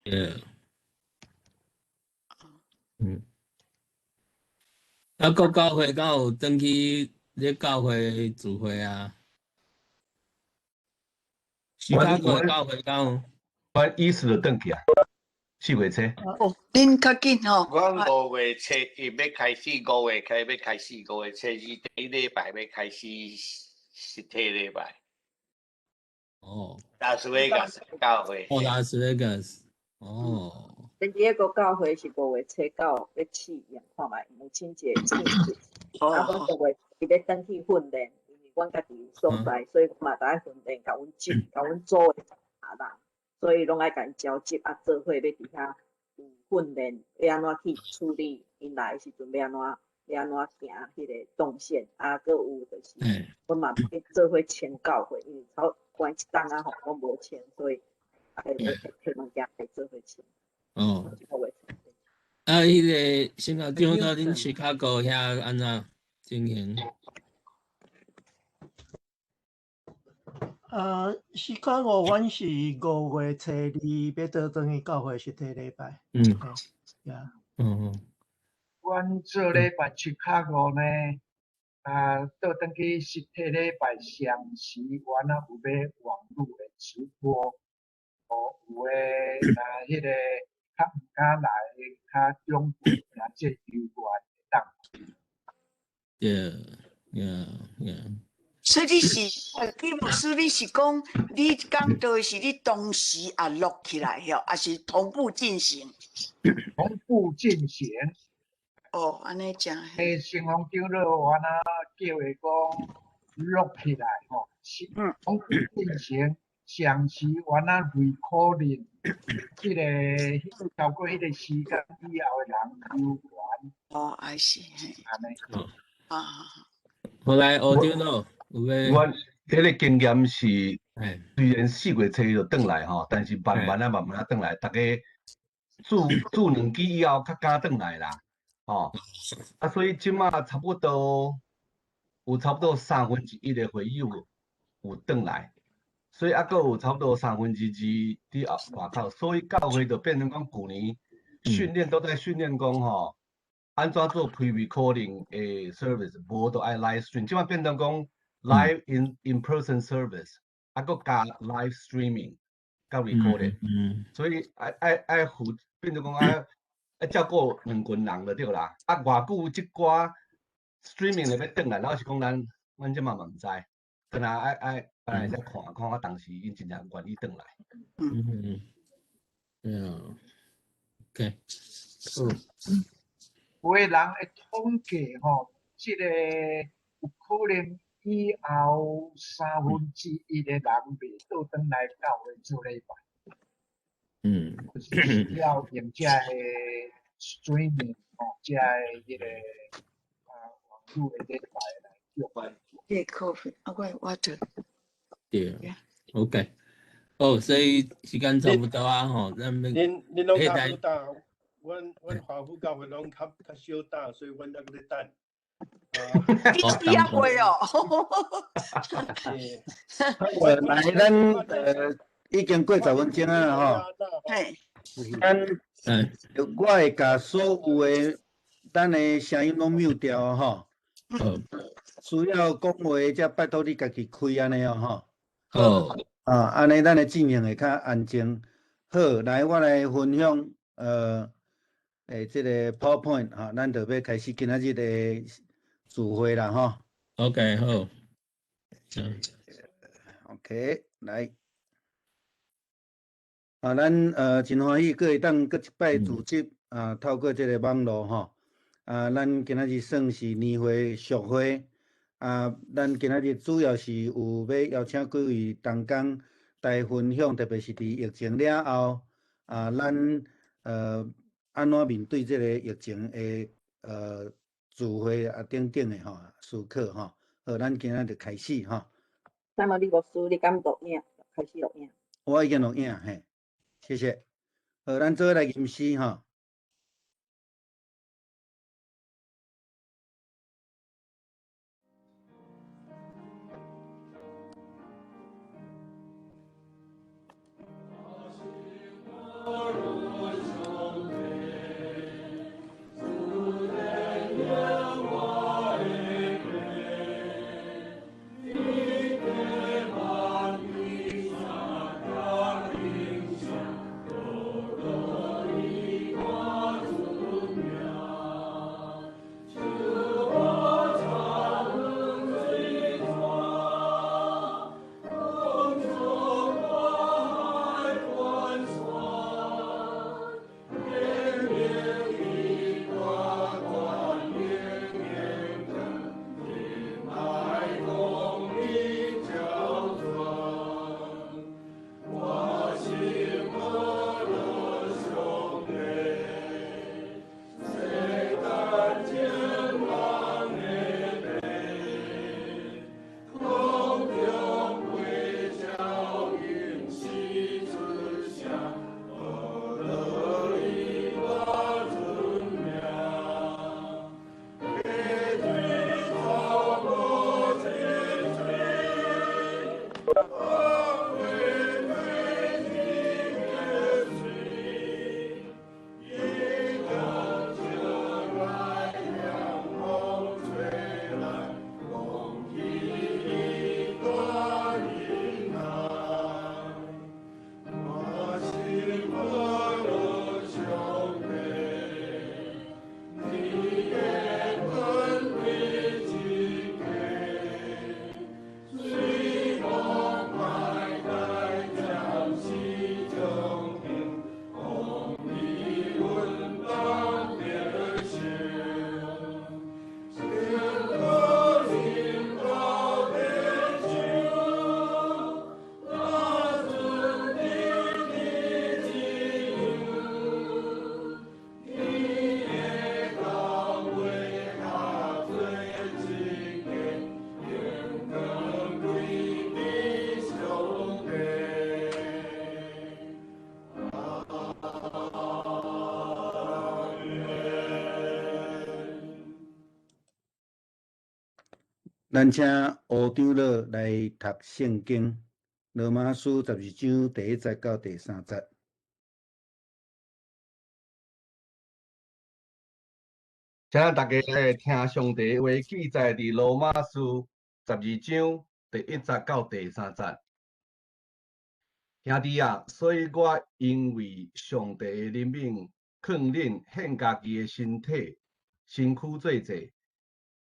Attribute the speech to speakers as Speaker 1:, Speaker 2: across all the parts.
Speaker 1: Yeah，嗯，啊，个教会敢有登去咧教会聚会啊？徐卡个教会敢有？
Speaker 2: 阮意思就转去啊，4月初。
Speaker 3: 哦，恁较紧吼。
Speaker 4: 我5月初要开始，5月要开始，5月初2第一礼拜要开始实体礼拜。
Speaker 1: 哦，
Speaker 4: 拉斯维加斯教会。
Speaker 1: 哦，拉斯维加斯。哦。
Speaker 5: 第一个教会是5月初到要7月，看卖母亲节庆祝。啊，阮6月伊要转去训练，因为阮家己有所在，所以嘛得爱训练，甲阮组诶人，所以拢爱甲因交接啊，做伙要伫遐有训练，要安怎去处理因来诶时阵，要安怎行迄个动线，啊，搁有就是，阮嘛要做伙签教会，因为关一档啊吼，我无签，所以摕物件来做伙签。
Speaker 1: 哦。啊，迄个新加坡到恁芝加哥遐安怎情形？
Speaker 6: 芝加哥阮是5月初2要倒转去教会实体礼拜。呀。
Speaker 7: 阮这礼拜芝加哥呢，倒转去实体礼拜上时，阮有要网络的直播，有诶迄个较毋敢来，较中部或者游玩会当。
Speaker 3: 所以你是李牧师，你是讲你讲到是你同时也录起来哟，还是同步进行？
Speaker 7: 同步进行。
Speaker 3: 哦，安尼讲。
Speaker 7: 新王长老阮叫伊讲录起来吼，同步进行。上时阮recording， 迄个超过迄个时间以后的人游玩。
Speaker 3: 哦，I see。
Speaker 7: 安尼。
Speaker 1: 后来学着咯，
Speaker 2: 阮迄个经验是，虽然4月初就转来吼，但是慢慢转来，大家住2季以后较敢转来啦，吼。所以即马差不多1/3的会友有转来，所以阁有差不多2/3伫外口，所以教会就变成讲旧年训练都在训练讲吼。安怎做 pre-recording 诶 service， 无都爱 live stream， 即摆变成讲 live in person service， 阁加 live streaming， 甲 recording， 所以爱变成讲爱照顾2群人就对啦。偌久即寡 streaming 就要转来，老实讲咱即嘛毋知，可能爱再看啊，当时因真正愿意转来。
Speaker 1: OK，
Speaker 7: 有诶人会统计吼，即个有可能以后1/3的人袂倒转来教会做礼拜。就是需要用遮个 streaming 吼，遮个迄个网络的礼拜来用。
Speaker 3: coffee， 我就。
Speaker 1: 对 ，OK。哦，所以时间差不多啊吼，咱们。
Speaker 6: 恁拢差不多。阮华府教会拢较少打，所以阮在咧等。
Speaker 3: 你需要会哦。
Speaker 8: 来，咱已经过10分钟啊吼。我会甲所有的咱的声音拢 mute 掉吼。需要讲话则拜托你家己开安尼哦吼。安尼咱的进行会较安静。好，来，我来分享这个 PowerPoint 哈，咱就要开始今仔日的聚会啦哈。
Speaker 1: OK， 好。
Speaker 8: OK， 来。咱真欢喜，各会当搁一摆组织透过这个网络哈。咱今仔日算是年会续会咱今仔日主要是有要邀请几位同工来分享，特别是伫疫情了后咱安怎面对这个疫情的聚会等等的吼思考吼。好，咱今仔就开始吼。
Speaker 5: 那么李牧师，你敢录影？开始录影。
Speaker 8: 我已经录影嘿，谢谢。好，咱做来吟诗吼。咱请吴长老来读圣经，罗马书12章第1节到第3节。
Speaker 2: 请大家来听上帝话记载伫罗马书12章第1节到第3节。兄弟啊，所以我因为上帝的怜悯，劝恁献家己的身体、身躯做祭，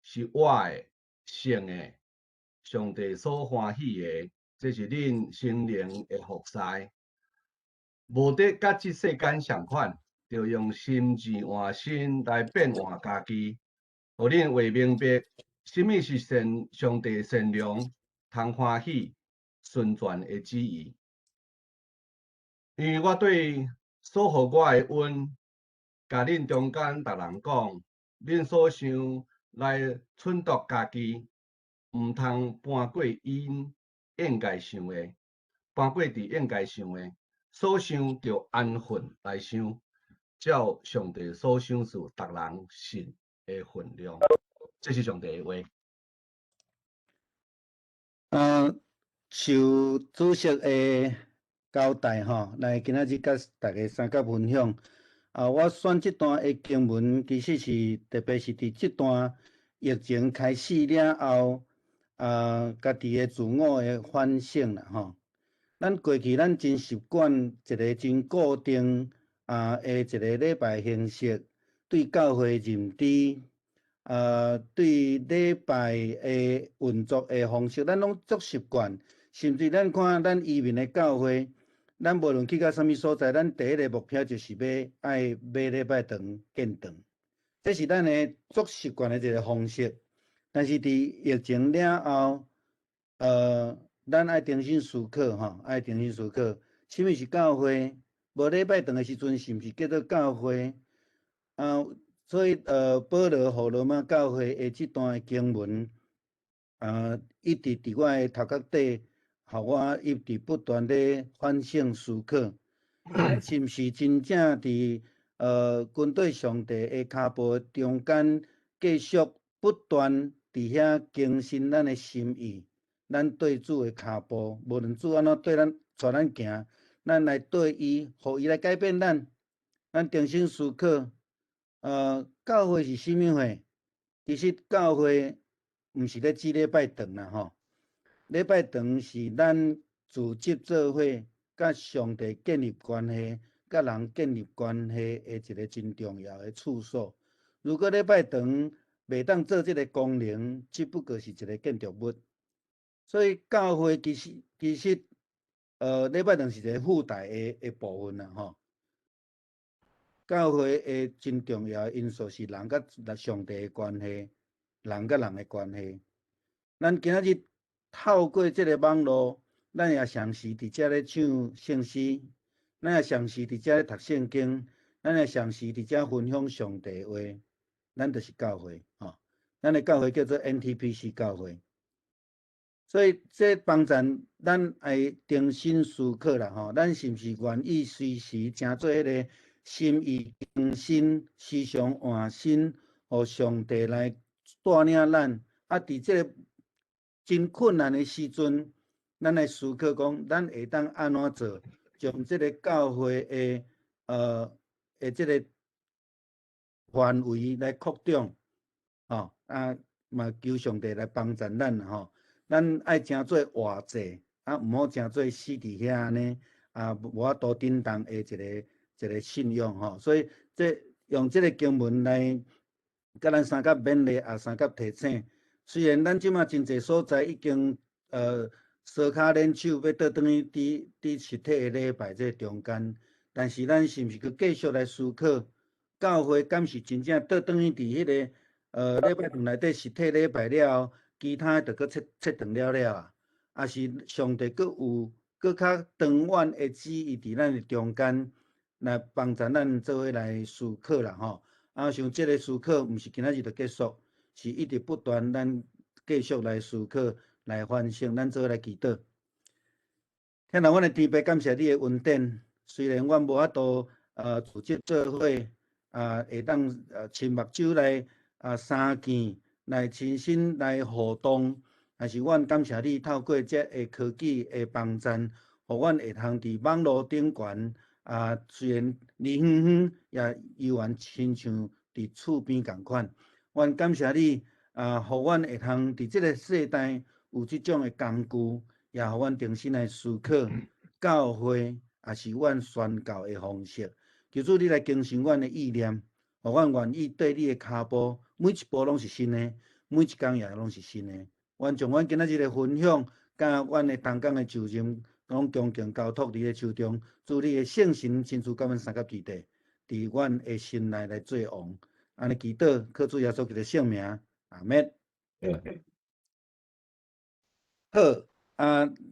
Speaker 2: 是我的、圣的，上帝所欢喜的，这是恁心灵的服侍。无得甲即世间相款，着用心志换心来变换家己，互恁会明白什么是上帝善良、通欢喜、顺全的旨意。因为我对所予我的恩，甲恁中间逐人讲，恁所想来忖度家己，毋通搬过应该想的，搬过伫应该想的，所想着安分来想，照上帝所想事，逐人信的分量。这是上帝的话。
Speaker 8: 受主席的交代吼，来今仔日甲大家三角分享。我选这段的经文，其实是特别是伫这段疫情开始了后，家己的自我的反省啦吼。咱过去咱真习惯一个真固定的一个礼拜形式，对教会认知，对礼拜的运作的方式，咱拢足习惯。甚至咱看咱移民的教会，咱无论去到什么所在，咱第一个目标就是要爱买礼拜堂建堂，这是咱的足习惯的一个方式。但是伫疫情了后，咱爱重新思考吼，爱重新思考，什么是教会？无礼拜堂的时阵，是毋是叫做教会？所以保罗互罗马教会的这段经文，一直伫我的头壳底。互我一直不断地反省思考，是毋是真正伫军队上帝的骹步中间，继续不断伫遐更新咱的心意，咱对主的骹步，无论主安怎对咱带咱行，咱来对伊，互伊来改变咱。咱重新思考，教会是啥物货？其实教会毋是咧指礼拜堂啦吼。礼拜堂是咱组织做伙，甲上帝建立关系，甲人建立关系的一个真重要的处所。如果礼拜堂袂当做这个功能，只不过是一个建筑物。所以教会其实礼拜堂是一个附带的部分啦吼。教会的真重要的因素是人甲上帝的关系，人甲人的关系。咱今仔日透过这个网络，咱也常时伫遮咧唱圣诗，咱也常时伫遮咧读圣经，咱也常时伫遮分享上帝话。咱就是教会吼，咱的教会叫做 NTPC 教会。所以这帮助咱爱重新思考啦吼，咱是毋是愿意随时正做迄个心意更新、时常换新，互上帝来带领咱。伫这个真困难的时阵，咱来思考讲，咱会当安怎做，将这个教会的这个范围来扩张，吼嘛求上帝来帮助咱吼。咱爱真做活祭，毋好真做死伫遐安尼，无法度振动的一个信仰吼。所以用这个经文来甲咱三角勉励，三角提醒。虽然咱即马真侪所在已经烧骹捻手要倒转去伫实体的礼拜这中间，但是咱是毋是佮继续来思考，教会敢是真正倒转去伫迄个礼拜堂内底实体礼拜了后，其他就佮切断了啊？是上帝佮较长远的旨意伫咱的中间，来帮助咱做伙来思考啦吼。像这个思考，毋是今仔日就结束。是一直不断，咱继续来思考、来反省，咱做来祈祷。天父，阮的天父，感谢你的恩典。虽然阮无法度组织做伙会当亲目睭来相见，来亲身来互动，也是阮感谢你透过这个科技的帮助，互阮会通伫网络顶悬虽然离远远，也犹原亲像伫厝边共款。阮感谢你互阮会通伫即个世代有即种的工具，也互阮重新来思考教会也是阮宣教的方式。求主你来更新阮的意念，互阮愿意对你的脚步，每一步拢是新的，每一工也拢是新的。阮将阮今仔日的分享，甲阮的同工的就任，拢恭敬交托伫个手中。祝你的圣神亲自甲阮三甲基地，伫阮的心内来做王。安尼祈祷，靠主耶稣基督的圣名，阿门。好，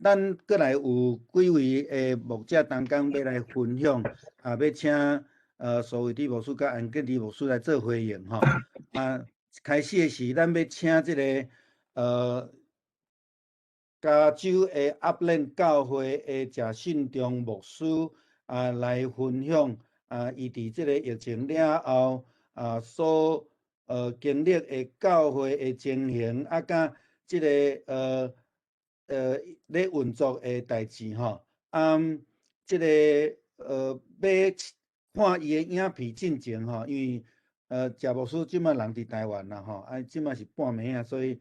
Speaker 8: 咱过来有几位的牧者同工要来分享，要请苏慧弟牧师甲安吉弟牧师来做回应吼。开始的是咱要请这个加州的阿伦教会的谢信忠牧师来分享伊伫这个疫情了后所经历的教会的情形甲这个咧运作的代志吼。这个要看伊的影片进前吼，因为谢牧师即摆人伫台湾啦吼，即摆是半暝啊，所以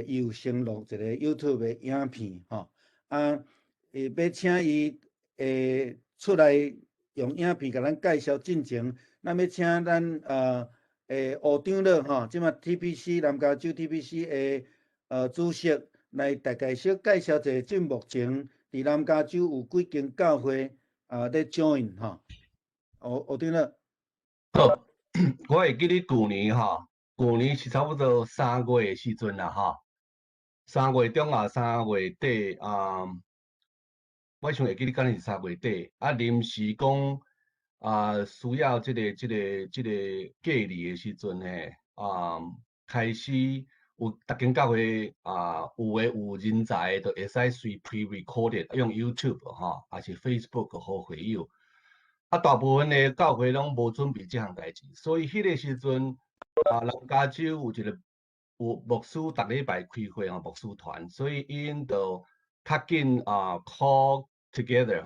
Speaker 8: 伊有先录一个 YouTube 的影片吼，要请伊出来用影片甲咱介绍进前，咱要请咱吴长老吼，即摆 TPC 南加州 TPC 的主席来大概小介绍者，即目前伫南加州有几间教会咧 join 吼，吴长老。
Speaker 2: 好，我会记得旧年是差不多3月的时阵啦3月中啊，3月底我想会记得敢若是3月底临时讲需要这个隔离的时阵呢，开始有逐间教会有人才就会使随 pre-recorded 用 YouTube 还是 Facebook 互会友。大部分的教会拢无准备这项代志，所以迄个时阵南加州有牧师逐礼拜开会牧师团，所以因就较紧call together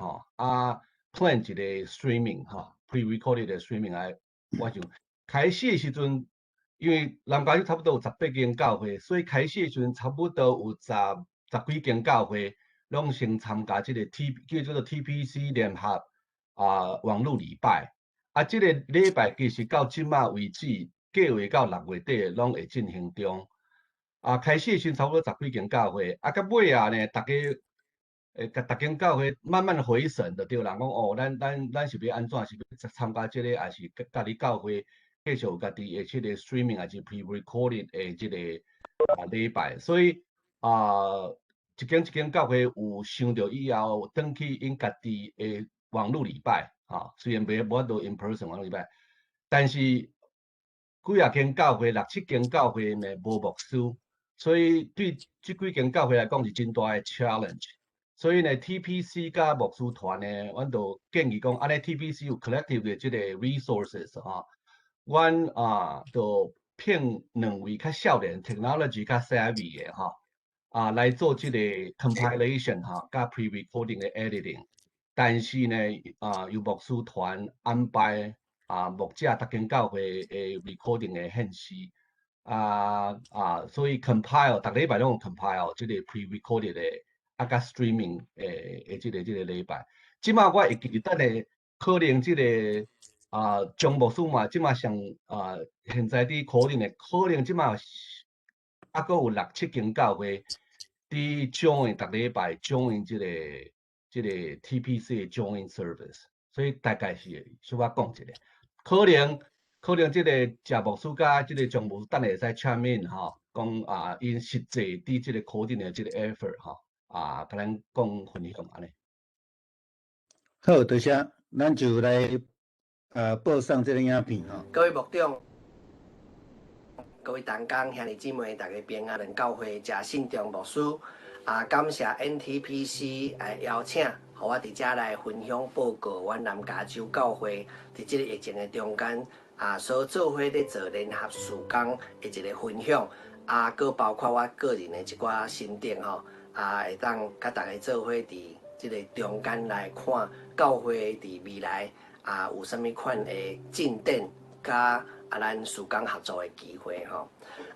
Speaker 2: plan 一个 streaming pre-recorded 的 streaming 来。我想开始的时阵，因为南加州差不多有18间教会，所以开始的时阵差不多有十几间教会拢先参加这个叫做 TPC 联合。网络礼拜这个礼拜其实到即马为止，计划到6月底拢会进行中。开始时差不多10几间教会，到尾呢，大间教会慢慢回神就对人讲咱是要安怎？是要参加这个，还是家己教会继续有家己的这个 streaming 还是 pre-recorded 的这个礼拜？所以一间教会有想到以后，转去因家己的。网络礼拜虽然无法度 in person 网络礼拜，但是几间教会6、7间教会呢无牧师，所以对这几间教会来讲是真大的 challenge。所以呢 ，TPC 甲牧师团呢，阮就建议讲，TPC 有 collective 的这个 resources 阮就聘2位较少年 technology 较 savvy 的来做这个 compilation 甲 pre-recording 的 editing。但是呢，由牧师团安排牧者逐间教会的 recording 的献诗所以 compile 逐礼拜拢有 compile 这个 pre-recorded 的甲 streaming 的这个礼拜。即马我会记得呢，可能这个张牧师嘛，即马上现在伫可能的，可能即马阁有6、7间教会伫 join 逐礼拜 join 这个 TPC 的 join service， 所以大概是小可讲一下，可能这个谢牧师甲这个张牧师等下会使 chime in 讲因实际伫这个可能的这个 effort 甲咱讲分享安尼。
Speaker 8: 好，多谢，咱就来播上这个影片
Speaker 9: 各位牧长、各位同工、兄弟姊妹，大家平安。教会谢信忠牧师。感谢 NTPC 邀请，互我伫遮来分享报告。阮南加州教会伫即个疫情的中间，所做伙咧做联合事工的一个分享。佮包括我个人的一寡心得吼，会当甲大家做伙伫即个中间来看教会伫未来有啥物款的进展，甲咱事工合作的机会吼。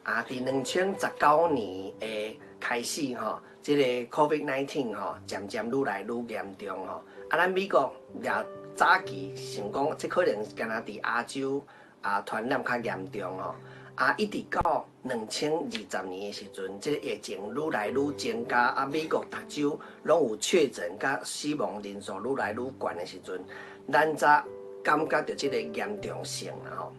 Speaker 9: 伫2019年的开始吼，即个 COVID-19 吼，渐渐愈来愈严重吼。咱美国也早期想讲，即可能敢若伫亚洲传染较严重吼。一直到2020年的时阵，即个疫情愈来愈增加，美国各州拢有确诊，甲死亡人数愈来愈悬的时阵，咱才感觉到即个严重性啦吼。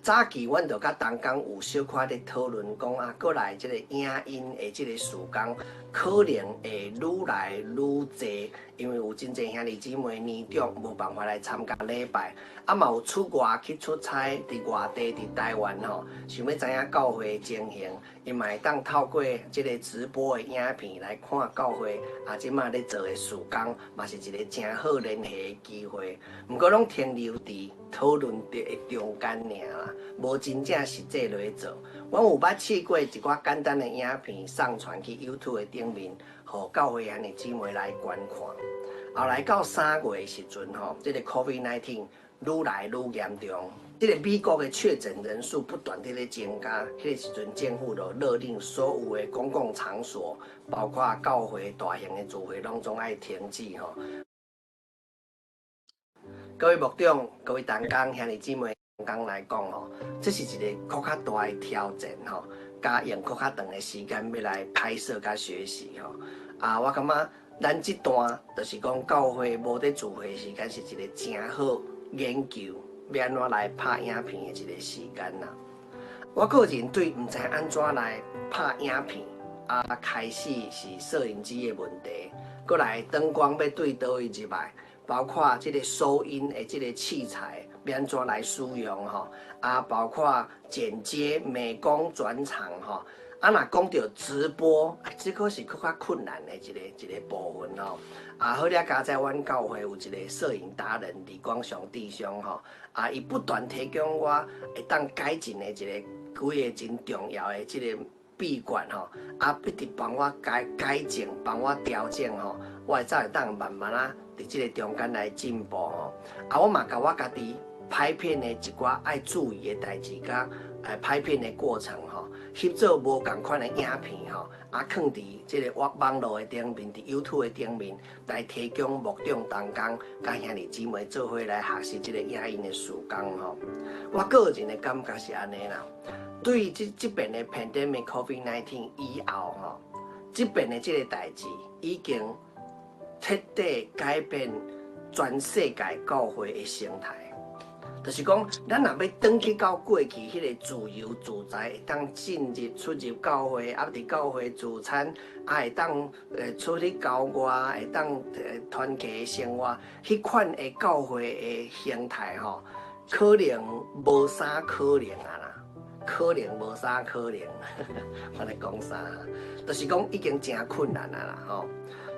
Speaker 9: 早期阮就甲同工有小可咧讨论讲过来即个影音的即个事工，可能会愈来愈侪，因为有真侪兄弟姊妹年长无办法来参加礼拜，嘛有出外去出差，伫外地伫台湾吼，想要知影教会的情形，伊嘛会当透过即个直播的影片来看教会即马咧做的事工，嘛是一个真好联系的机会。毋过拢停留伫讨论的中间尔，无真正实际落去做。阮有捌试过一寡简单的影片上传去 YouTube 的顶面，互教会兄弟姊妹来观看。后来到3月的时阵吼，即个 COVID-19 愈来愈严重，即个美国的确诊人数不断地咧增加。迄个时阵，政府就勒令所有的公共场所，包括教会大型的聚会，拢总爱停止吼。各位牧长、各位同工兄弟姊妹同来讲吼，这是一个更较大的挑战吼，加用更较长的时间要来拍摄甲学习吼。我感觉咱这段就是讲教会无在聚会时间是一个真好研究要安怎来拍影片的一个时间啦。我个人对毋知安怎来拍影片开始是摄影机的问题，过来灯光要对倒位入来。包括这个收音的这个器材要安怎来使用吼，包括剪接、美工、转场吼，若讲到直播，这个是更较困难的一个部分吼。好了，加在阮教会有一个摄影达人李光雄弟兄吼，伊不断提供我会当改进的一个几个真重要的这个闭关吼，一直帮我改进，帮我调整吼，我才会当慢慢伫即个中间来进步吼。我嘛甲我家己拍片的一寡爱注意的代志，甲拍片的过程吼，翕做无共款的影片吼，放伫即个网络的顶面，伫 YouTube 的顶面来提供牧长同工甲兄弟姊妹做伙来学习即个影音的事工吼。我个人的感觉是安尼啦。对这边的 pandemic COVID-19 以后吼，这边的这个代志已经彻底改变全世界教会的生态。就是讲，咱若要转去到过去迄个自由自在，会当进入出入教会，伫教会自餐，会当出去郊外，会当团契生活，迄款的教会的形态吼，可能无啥可能啦。可能无啥可能，我来讲啥？就是讲已经真困难啦吼。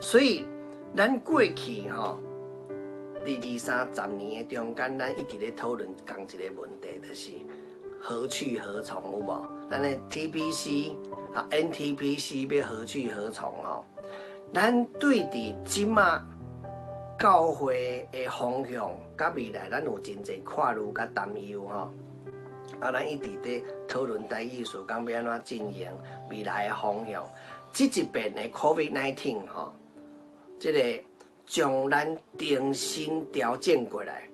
Speaker 9: 所以咱过去吼，伫20-30年的中间，咱一直咧讨论同一个问题，就是何去何从有无？咱的 TPC NTPC 要何去何从吼？咱对伫即马教会的方向，甲未来咱有真侪看虑甲担忧吼。咱一直在讨论台语事工要安怎进行未来的方向。这一遍的 COVID-19 吼，这个将咱重新调整过来，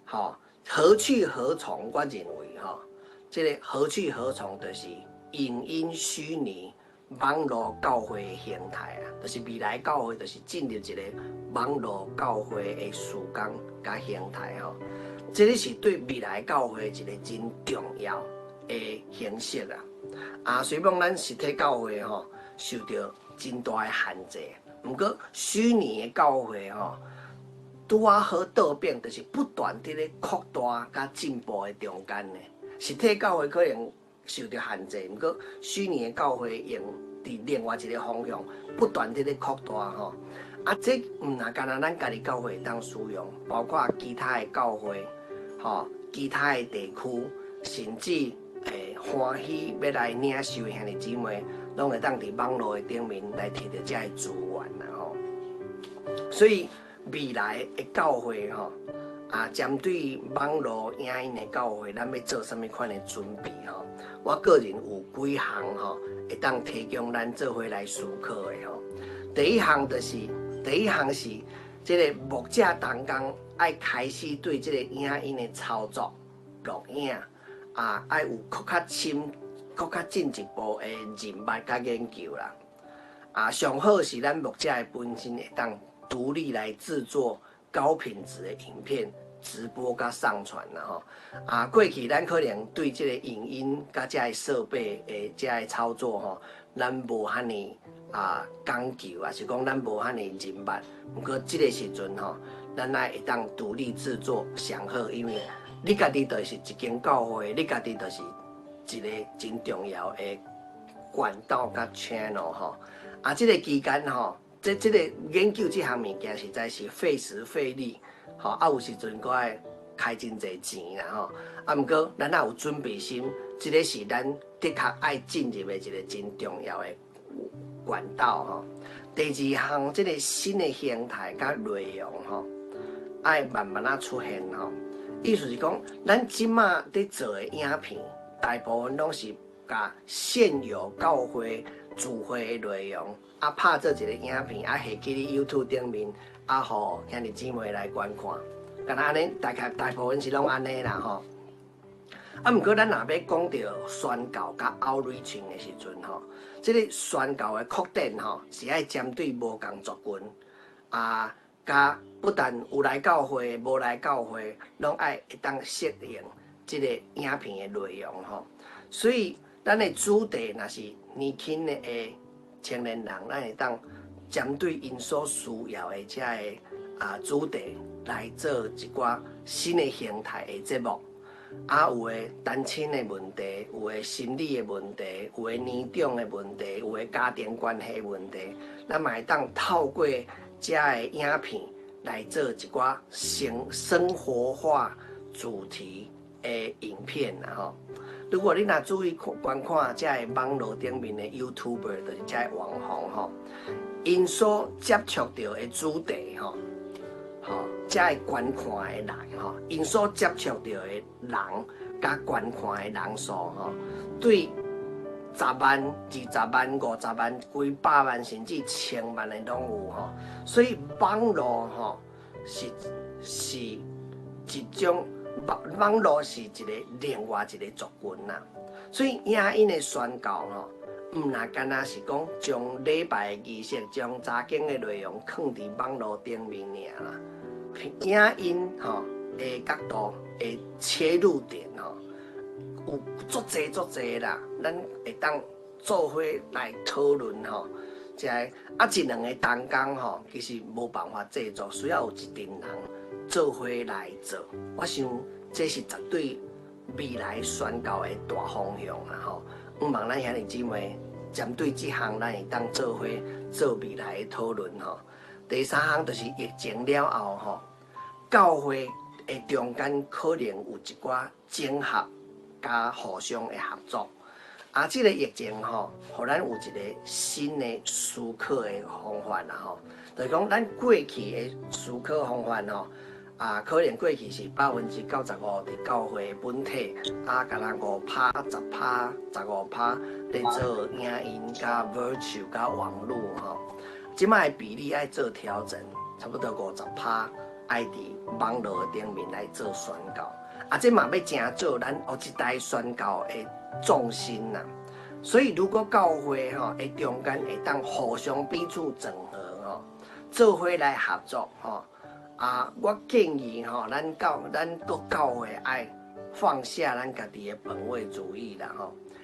Speaker 9: 吼，何去何从？我认为吼，这个何去何从，就是影音虚拟网络教会的形态就是未来教会就是进入一个网络教会的事工甲形态吼。这个是对未来教会一个真重要的形式虽然咱实体教会吼受到真大的限制，不过虚拟的教会吼拄好倒变，就是不断伫咧扩大甲进步的中间呢。实体教会可能受到限制，不过虚拟的教会用伫另外一个方向不断伫咧扩大吼。这唔那干那咱家己教会当使用，包括其他的教会。其他的地区，甚至欢喜要来领受的兄弟姊妹，拢会当伫网络的顶面来摕到这些资源啦吼。所以未来的教会吼，针对网络影音的教会，咱要做啥物款的准备吼？我个人有几项吼，会当提供咱做伙来思考的吼。第一项是，即个牧者同工爱开始对即个影音的操作、录影爱有更较进一步的认捌甲研究啦。上好是咱牧者的本身会当独立来制作高品质的影片。直播甲上传啦吼，过去咱可能对即个影音甲遮个设备的遮个操作吼，咱无遐尼讲究，也是讲咱无遐尼认捌。不过即个时阵吼，咱会当独立制作上好，因为你家己就是一间教会，你家己就是一个真重要的管道甲 channel 吼。即个期间吼，即个研究即项物件实在是费时费力。吼，有时阵搁爱开真侪钱啦吼，毋过咱也有准备心，即个是咱的确爱进入的一个真重要的管道吼。第二项，即个新的形态甲内容吼，爱慢慢出现吼。意思是讲，咱即马伫做的影片，大部分拢是甲现有教会聚会的内容，拍做一个影片，下去咧 YouTube 顶面。互兄弟姊妹来观看，敢若安尼，大部分是拢安尼啦吼。毋过咱若要讲到宣教甲 outreaching 的时阵吼，即个宣教的扩展吼，是爱针对无共族群甲不但有来教会，无来教会，拢爱会当适应即个影片的内容吼。所以咱的主题若是年轻的青年人，咱会当。针对因所需要的这个主题来做一寡新的形态的节目，有的单亲的问题，有的心理的问题，有的年长的问题，有的家庭关系的问题，咱嘛会当透过这个影片来做一寡生活化主题的影片啦吼。如果你若注意观看这个网络顶面的 YouTuber， 就是这个网红吼。因所接触到的主题才会观看的人因所接触到的人甲观看的人数对10万、20万、50万、几百万甚至1000万的拢有所以网络是一种网络是另外一个族群啦，所以影音的宣教毋那干那是讲将礼拜的仪式、将早经的内容放伫网络顶面尔啦。影音的角度的切入点有足侪啦，咱会当做伙来讨论即个一两个同工其实无办法制作，需要有一群人做伙来做。我想这是绝对未来宣教的大方向啦毋望咱兄弟姊妹针对这项，咱会当做伙做未来的讨论第三项就是疫情了后教会的中间可能有一寡整合加互相的合作。这个疫情互咱有一个新的思考的方法啦就是讲咱过去的思考方法可能过去是95%伫教会本体，敢若5%、10%、15%咧做影音加 virtual 加网络即摆的比例爱做调整，差不多50%爱伫网络顶面来做宣教。这嘛要正做咱后一代宣教的重心啦。所以如果教会的中间会当互相彼此整合做伙来合作我建议咱教会爱放下咱家己的本位主义啦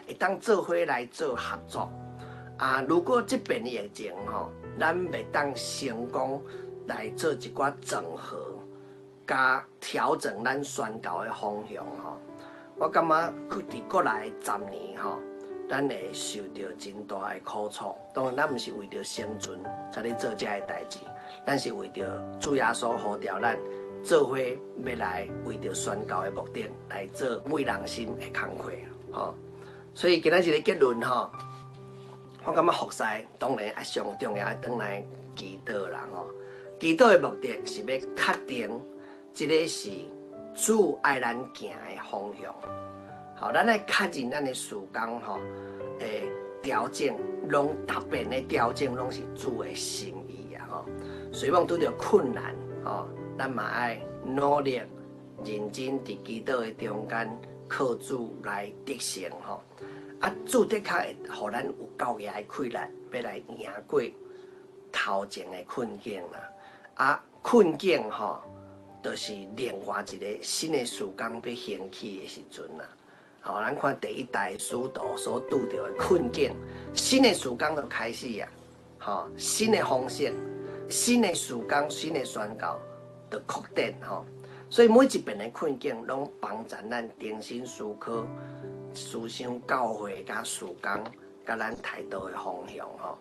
Speaker 9: 会当做伙来做合作如果这边的疫情咱袂当成功来做一寡整合，加调整咱宣教的方向我感觉伫过来10年咱会受到真大的苦楚。当然，咱毋是为着生存才咧做这个代志，咱是为着主耶稣呼召咱做伙要来为着宣教的目的来做为人心的工课所以今仔日的结论吼，我感觉服侍当然也上重要，转来祈祷啦吼。祈祷的目的是要确定，这个是主爱咱行的方向。好，咱来确认咱的事工吼，调整拢答辩的调整拢是主的心意啊吼。虽然拄着困难吼，咱嘛爱努力认真伫祈祷的中间靠主来得胜吼。啊，主的确会互咱有够野的气力，要来赢过头前的困境啦。啊，困境吼，就是另外一个新的事工要兴起的时阵啦。好，咱看第一代使徒所拄到的困境，新的事工就开始啊。吼，新的方式、新的事工、新的宣告就确定吼。所以每一遍的困境，拢帮助咱重新思考、思想教会甲事工，甲咱态度的方向吼。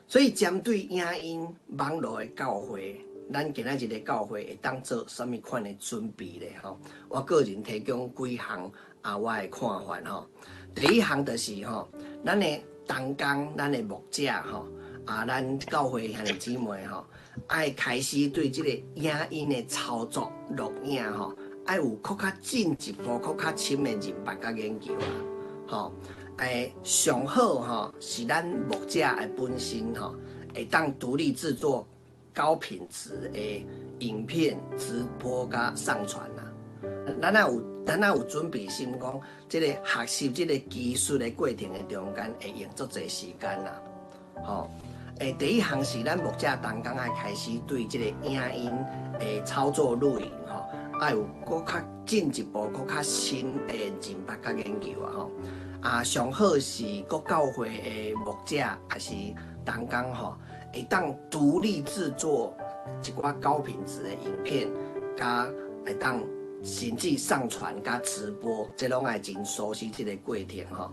Speaker 9: 所以针对影音网络的教会，咱今仔日的教会会当做什么款的准备咧？吼，我个人提供几项我的看法吼。第一项就是吼，咱的同工、咱的牧者吼，咱教会兄弟姊妹吼，爱开始对这个影音的操作、录影吼，爱有更较进一步、更较深的认识甲研究啦，吼。上好吼是咱牧者的本身吼，会当独立制作高品质的影片、直播甲上传啦。咱有准备心，讲这个学习这个技术的过程的中间，会用足侪时间啦。吼，第一项是咱牧者同工爱开始对这个影音的操作录影吼，爱有更较进一步、更较深的认识甲研究啊吼。上好是各教会的牧者还是同工吼，会当独立制作一寡高品质的影片，甲会当甚至上传甲直播，这拢爱真熟悉这个过程吼。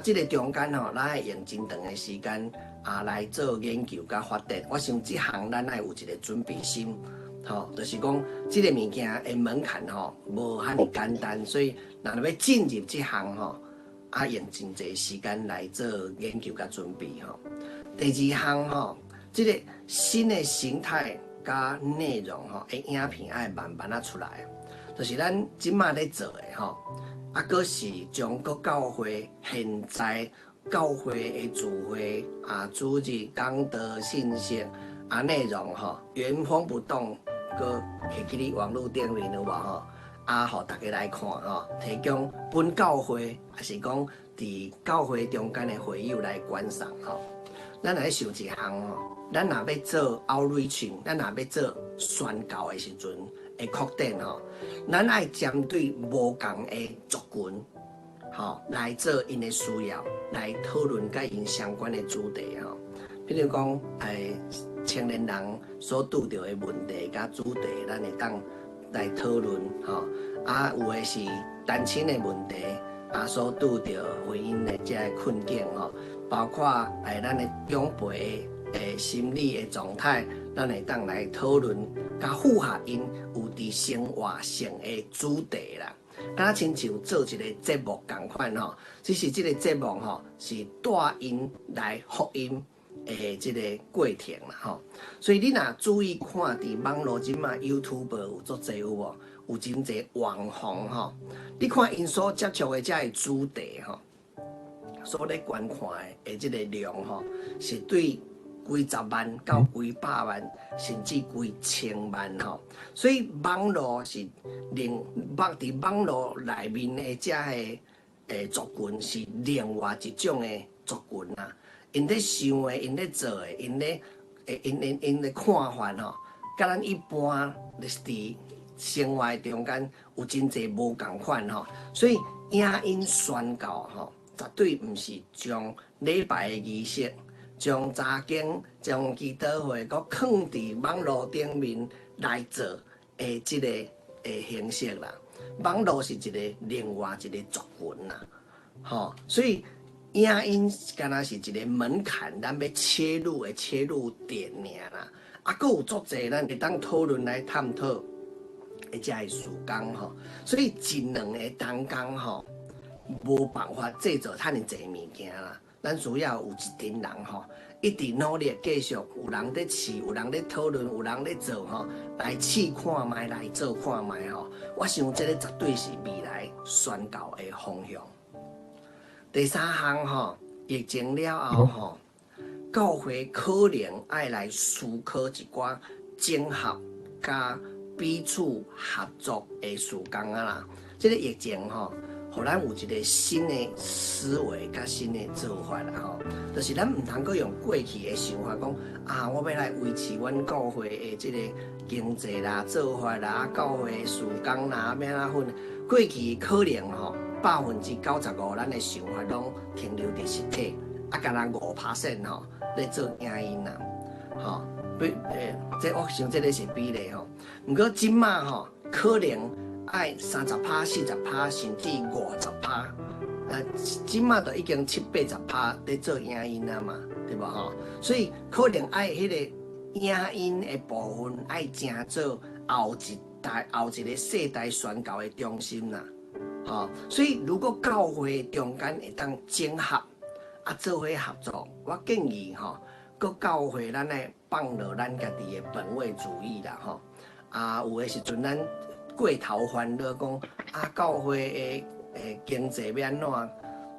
Speaker 9: 这个中间吼，咱爱用真长的时间来做研究甲发展。我想这项咱爱有一个准备心，吼，就是讲这个物件的门槛吼无遐尼简单，所以若要进入这项吼。用真侪时间来做研究甲准备吼。第二项吼，这个新的形态甲内容吼，影片爱慢慢出来，就是咱即马咧做的吼。佫是将各教会现在教会的聚会主日讲道信息内容吼，原封不动佫摕去你网络顶面有无吼？互大家来看吼，提供本教会还是讲伫教会中间的会友来观赏吼。咱来想一项吼，咱若要做 outreach， 咱若要做宣教的时阵，会确定吼，咱爱针对无共的族群，吼来做因的需要，来讨论甲因相关的主题吼。比如讲，青年人所拄到的问题甲主题，咱会当来讨论吼。有的是单亲的问题，所拄到婚姻的这个困境吼，包括咱的长辈的心理的状态，咱会当来讨论，甲符合因有伫生活上的主题啦。敢亲像做一个节目同款吼，只是这个节目吼是带因来福音的这个过程啦吼。所以你若注意看伫网络即马 YouTube 有足侪有无？有真侪网红吼，你看因所接触的这个主题吼，所咧观看的这个量吼，是对几十万到几百万，甚至几千万吼。所以网络是伫网络内面的这个族群是另外一种的族群啊。因咧想的，因咧做的，因咧看法吼，甲咱一般伫生活中间有真侪无共款吼，所以影音宣教吼，绝对毋是将礼拜的仪式、将查经、将祈祷会，佮放伫网络顶面来做的即个形式啦。网络是一个另外一个族群啦，吼，所以影音敢若是一个门槛，咱要切入的切入点尔啦。佫有足侪咱会当讨论来探讨。才会事工吼，所以一两个同工吼，无办法制作遐尼济物件啦。咱需要有一群人吼，一直努力继续，有人咧试，有人咧讨论，有人咧做吼，来试看卖，来做看卖吼。我想这个绝对是未来宣教的方向。第三项吼，疫情了后吼，教会可能爱来思考一寡整合加彼此合作的事工啊啦。这个疫情吼，互咱有一个新的思维甲新的做法啦吼，就是咱毋通阁用过去的想法讲啊，我要来维持阮教会的这个经济啦、做法啦、教会事工啦，要哪分？过去可能吼95%咱的想法拢停留伫实体，啊，敢若5%吼咧做影音啦，吼，这我想这个是比例吼。毋过即马吼可能爱30%、40%甚至50%，即马都已经70-80%咧做影音啊嘛，对无吼？所以可能爱迄个影音的部分爱正做后一个世代宣教的中心啦。所以如果教会中间会当整合啊，做伙合作，我建议搁教会咱来放落咱家己的本位主义啦有的时阵咱过头烦恼讲啊，教会的经济要安怎？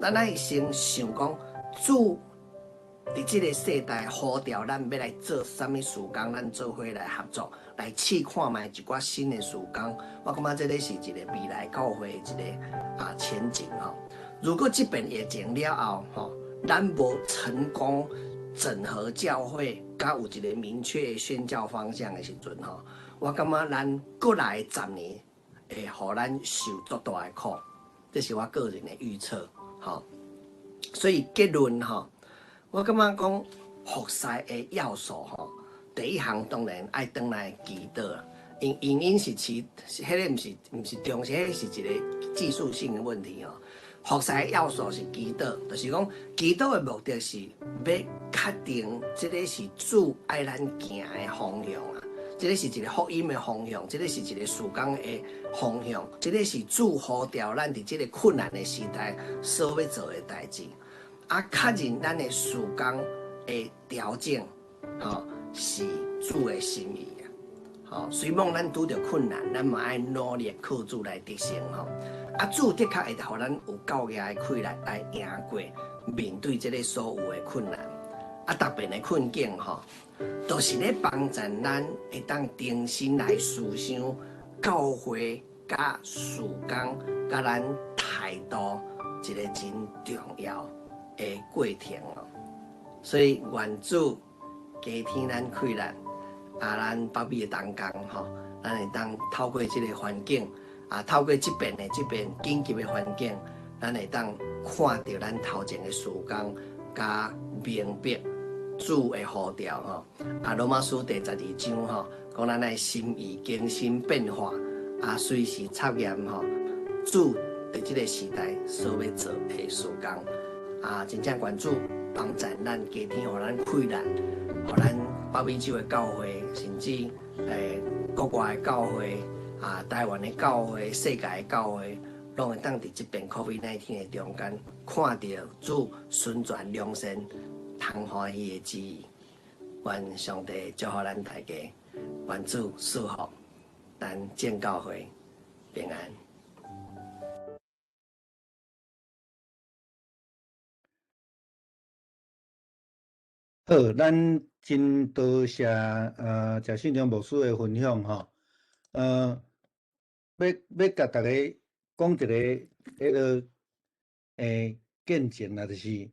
Speaker 9: 咱爱先想讲主伫即个世代呼召咱要来做啥物事工，咱做伙来合作，来试看卖一寡新的事工。我感觉这个是一个未来教会的一个前景如果这边疫情了后咱无成功整合教会，甲有一个明确的宣教方向的时阵我感觉咱过来10年会互咱受足大的苦，这是我个人的预测所以结论我感觉讲服侍的要素第一项当然爱转来祈祷啦，因是迄个毋是重视，迄是一个技术性的问题服侍的要素是祈祷，就是讲祈祷的目的是要确定这个是主爱咱行的方向这个是一个福音的方向，这个是一个事工的方向，这个是主呼召咱伫这个困难的时代所要做的代志确认咱的事工的调整是主的心意虽望咱拄着困难，咱嘛爱努力靠主来得胜主的确会互咱有够额的气力来赢过面对这个所有的困难特别的困境都是咧帮助咱会当重新来思想教会甲事工甲咱态度一个真重要的过程所以愿主加添咱气力咱北美的同工咱会当透过这个环境透过这边紧急的环境，咱会当看到咱头前的事工，加明白主的呼召罗马书第12章讲咱的心意更新变化随时测验主伫这个时代所要做的事工真正愿主帮助咱加添互咱气力，互咱北美洲的教会，甚至国外的教会台湾的教会、世界的教会，拢会当伫这边 COVID-19 的中间，看到主宣传良善、通欢喜的旨意。愿上帝祝福咱大家，愿主赐福咱建教会平安。
Speaker 8: 好，咱真多谢谢信良牧师的分享要甲大家讲一个迄个见证啦，就是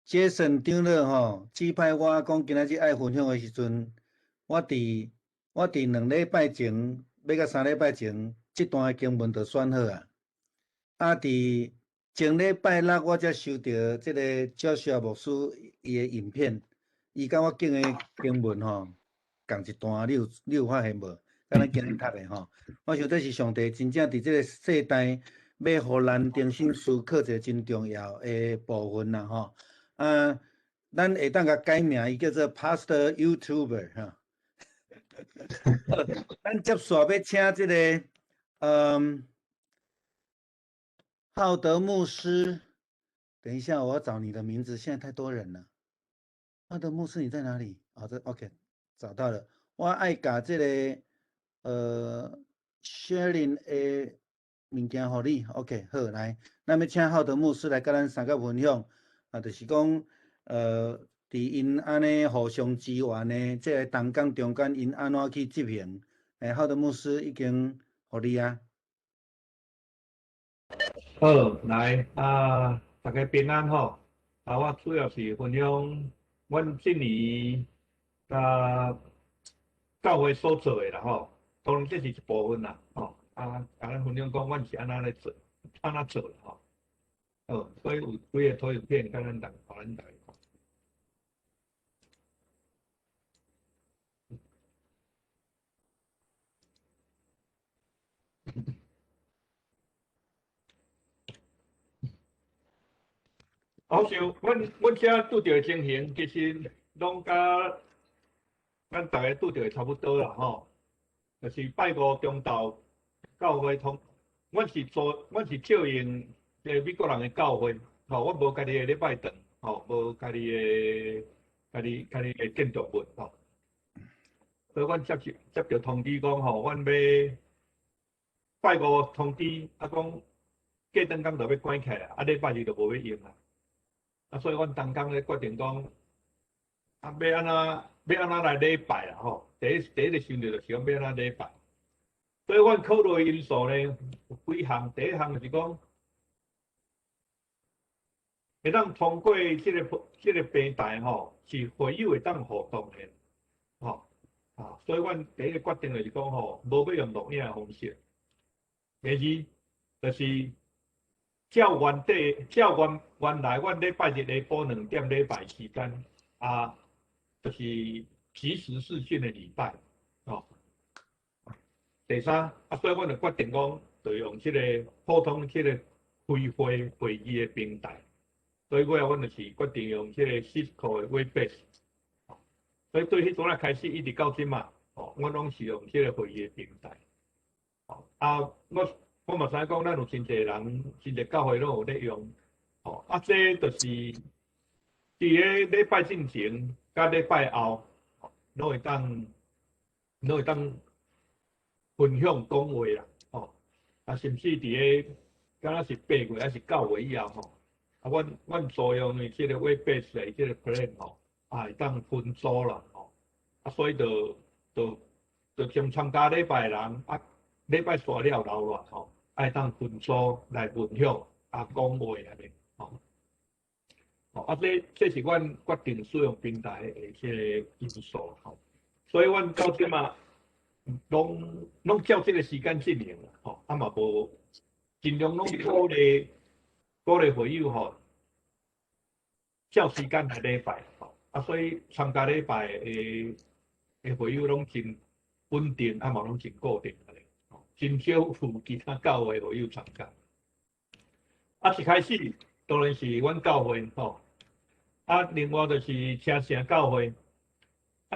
Speaker 8: Jason长老指派我讲今仔日爱分享的时阵，我伫2礼拜前，要到3礼拜前，这段经文就选好伫前礼拜六我才收到这个Joshua牧师伊的影片，伊甲我讲的经文共一段，你有发现无？敢咱今日读的我想这是上帝真正伫这个世代要互咱重新思考一个真重要的部分啦咱会当甲改名，伊叫做 Pastor YouTuber 咱接续要请这个浩德牧师，等一下，我要找你的名字，现在太多人了。浩德牧师，你在哪里？哦，这 OK， 找到了。我爱把这个sharing 的物件给你 ，OK， 好，来，那么请浩德牧师来跟咱三个分享，就是讲伫因安尼互相支援的这个同工中间，因安怎去执行？浩德牧师已经给你啊。
Speaker 10: 好，来大家平安吼。我主要是分享阮这年教会所做的啦吼，当然这是一部分啦吼。甲咱分享讲，阮是安怎来做，安怎做吼。所以有几个投影片，甲咱大家看。好像阮遮拄着的情形，其实拢甲咱大家拄着的差不多啦吼。就是拜五中昼教会通，阮是照应美国人的教会，吼，我无家己的礼拜堂，吼，无家己的建筑物，吼。所以阮接到通知讲，吼，阮要拜五通知，讲过两工就要关起来，礼拜日就无要用啦。所以阮同工咧决定讲，要安怎来礼拜啦吼。第一个想到就是讲要安怎礼拜。所以阮考虑的因素呢有几项，第一项就是讲，会当通过这个平台吼，是会友会当互动的，吼所以阮第一个决定就是讲吼，无要用录影的方式。第二就是照原来阮礼拜日下晡2点礼拜时间就是即时视讯的礼拜，吼。第三所以阮就决定讲，就用这个普通这个开会会议的平台。所以阮就是决定用这个 Cisco 的 Webex。所以对迄阵开始一直到今嘛，我拢是用这个会议的平台。我嘛知影讲，咱有真侪人，真侪教会拢有咧用。这就是伫个礼拜进前，甲礼拜后，拢会当分享讲话啦，甚至伫个敢若是8月还是9月以后阮所用的即个 Webex 的即个 plan 会当分组啦所以就将参加礼拜的人礼拜煞了留落会当分组来分享讲话安尼这是阮决定使用平台的即个因素所以阮到即嘛。拢照这个时间进行啦，嘛无尽量拢鼓励会友照时间来礼拜所以参加礼拜的会友拢真稳定，嘛拢真固定真少有其他教会会友参加。一开始当然是阮教会另外就是车城教会，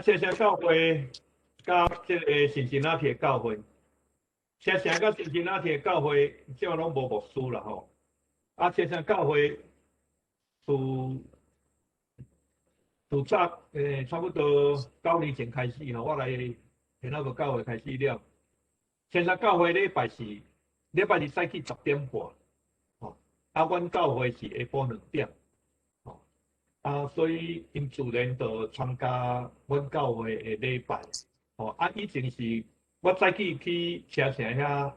Speaker 10: 车城教会。甲这个新辛那提的教会，车城甲新辛那提的教会，即嘛拢无牧师啦吼。车城教会自早差不多9年前开始我来那个教会开始了。车城教会礼拜日早起10点半，阮教会是下晡2点，所以因自然就参加阮教会的礼拜。以前是我早起去车城遐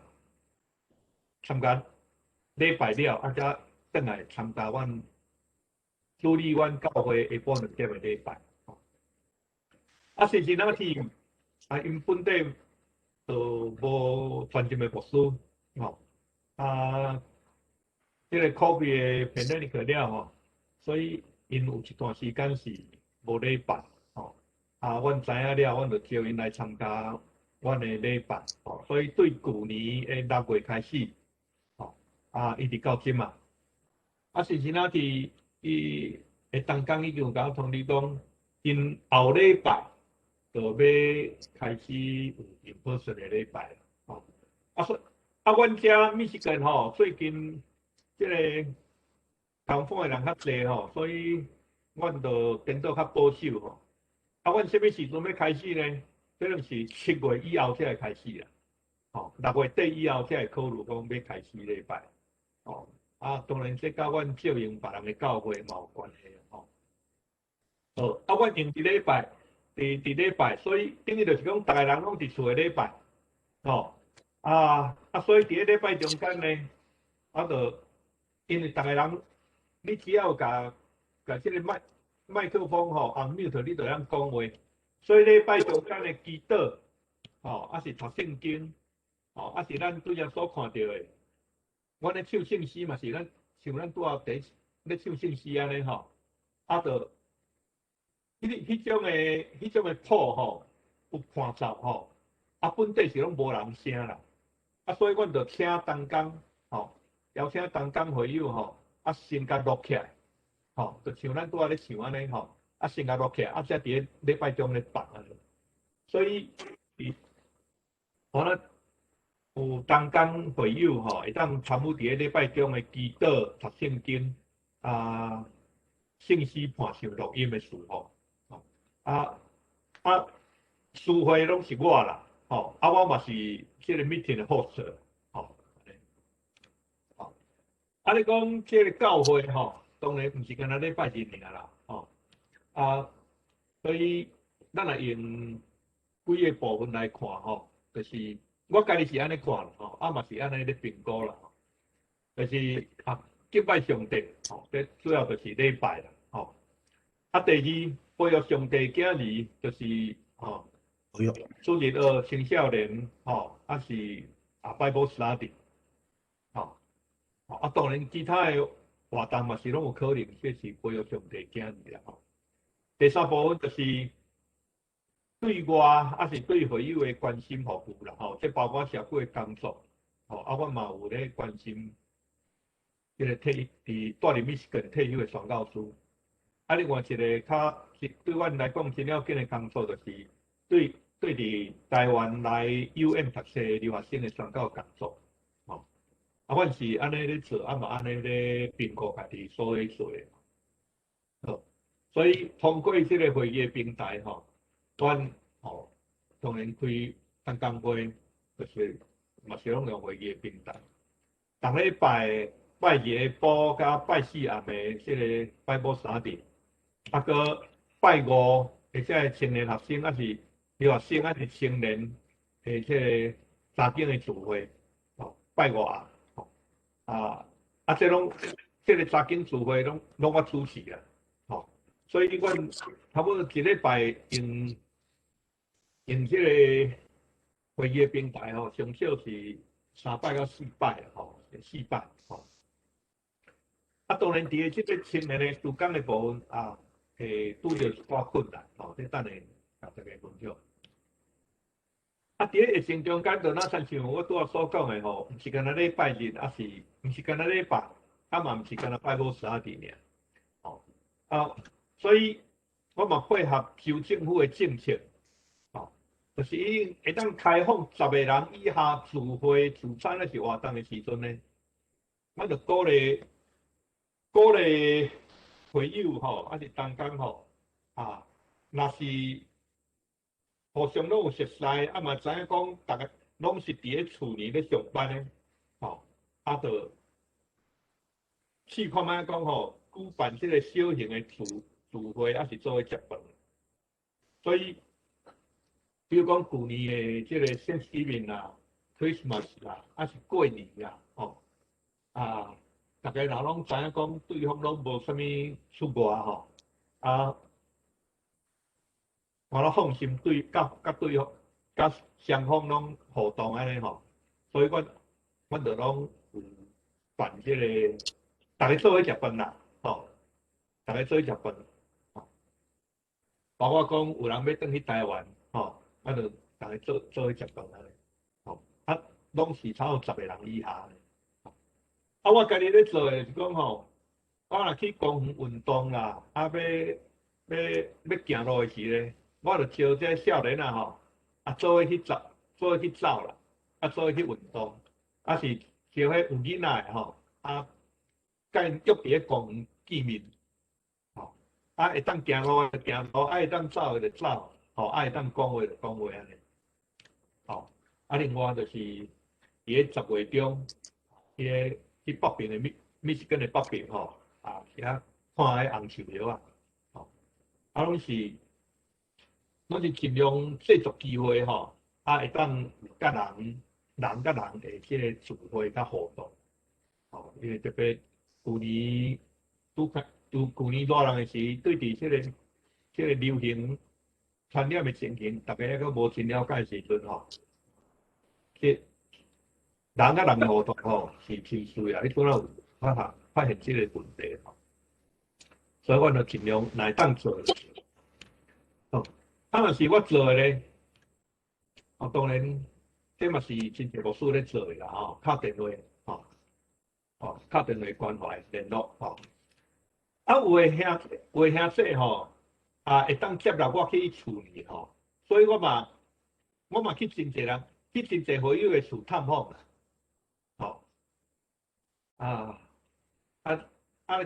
Speaker 10: 参加礼拜了，才转来参加处理阮教会下晡2点的礼拜。新辛那提因本地就无传进的牧师这个 COVID 的 pandemic 了所以因有一段时间是无礼拜。阮知影了，阮就叫因来参加阮的礼拜，所以对去年的6月开始，一直到今嘛。新辛那提伊同工已经有甲我通知讲，因后礼拜就要开始有in person的礼拜了。阮遮密西根最近即个同款的人较济吼，所以阮就颠倒较保守吼。啊，阮什么时阵要开始呢？可能是7月以后才会开始啦。吼，6月底以后才会考虑讲要开始礼拜。吼，啊，当然这甲阮照应别人的教会嘛有关系吼。啊，阮用伫礼拜，伫礼拜，所以等于就是讲，逐个人拢伫厝的礼拜。吼，所以伫个礼拜中间呢，就因为逐个人，你只要甲即个麦克风吼按 mute， 你就通讲话。所以礼拜中间的祈祷，是读圣经，是咱拄则所看到的。阮咧唱圣诗嘛，是咱像咱拄仔咧唱圣诗安尼吼，就迄种的谱吼有伴奏吼，本地是拢无人声啦，所以阮就请同工邀请同工会友先甲录起来，就像咱拄仔咧唱安尼吼。先甲录起来，才伫个礼拜中咧放安尼。所以，可能有同工会友会当参与伫个礼拜中的祈祷、读圣经、信息伴唱录音的事吼。事会拢是我啦，我嘛是即个 meeting 的 host 你讲即个教会当然毋是干那礼拜日尔啦，所以咱来用几个部分来看就是我家己是安尼看啦，嘛是安尼咧评估啦，就是敬拜上帝这主要就是礼拜啦，第二培育上帝囝儿就是主日学青少年是Bible study，当然其他的活动嘛是拢有可能，这是培育上帝囝儿啦。第三部分就是对外是对会友的关心服务啦，即包括社会的工作，我嘛有咧关心即个伫住伫密西根退休的宣教师。另外一个较对阮来讲真要紧的工作，就是对伫台湾来 UM 读册留学生的宣教工作。阮是安尼咧做，嘛安尼咧评估家己所咧做的。所以通过这个会议平台阮当然开同工会，就是嘛是拢用会议平台。逐礼拜拜二下晡甲拜四暗暝即个Bible study，个拜五或者青年学生是留学生是青年即个查经的聚会，拜五即拢即个查经聚会拢我主持啦。所以阮差不多一礼拜用即个会议平台上少是3摆到4摆4摆当然伫个即个青年的主讲的部分拄着一寡困难这等下甲大家分享。伫个疫情中间，就像我拄仔所讲的毋是干那礼拜日，是毋是干那礼拜，嘛毋是干那Bible study尔所以，我嘛配合州政府的政策，就是已经会当开放10个人以下聚会、聚餐还是活动的时阵呢，我就鼓励会友是同工若是互相拢有熟悉，嘛知影讲大家拢是伫咧厝里咧上班的，就试看卖讲举办即个小型的聚会是做伙食饭，所以比如讲旧年的即个 Thanksgiving 啦、Christmas 啦，是过年啦，大家若拢知影讲对方拢无啥物出外我拢放心甲对方甲双方拢互动安尼所以阮就拢有办即个，大家做伙食饭啦，大家做伙食饭。包括讲有人要转去台湾，就大家做伙食饭安尼，拢是差不多10个人以下。我家己咧做的是讲我若去公园运动啦，要行路的时咧，我就招这少年做伙去走啦，做伙去运动，是招迄有囡仔的甲因约伫公见面，吼，会当行路就行路，会当走就走，吼，会当讲话就讲话安尼，吼，另外就是伫10月中，去北边的密西根的北边吼，遐看迄红树苗啊，吼，拢是尽量制作机会吼，会当甲人甲人的即个聚会甲互动，吼，因为特别去年去年热人的时，对伫即个流行传染的情形，大家还阁无真了解时阵吼，即人甲人的互动吼是真需要，你拄仔有发现即个问题吼，所以我就尽量来当做。若是我做的咧，当然，这嘛是真侪牧师咧做的啦，吼，敲电话，敲电话关怀联络，有的兄弟吼，会当接纳我去处理吼，所以我嘛去真侪人，去真侪好友的厝探访啦，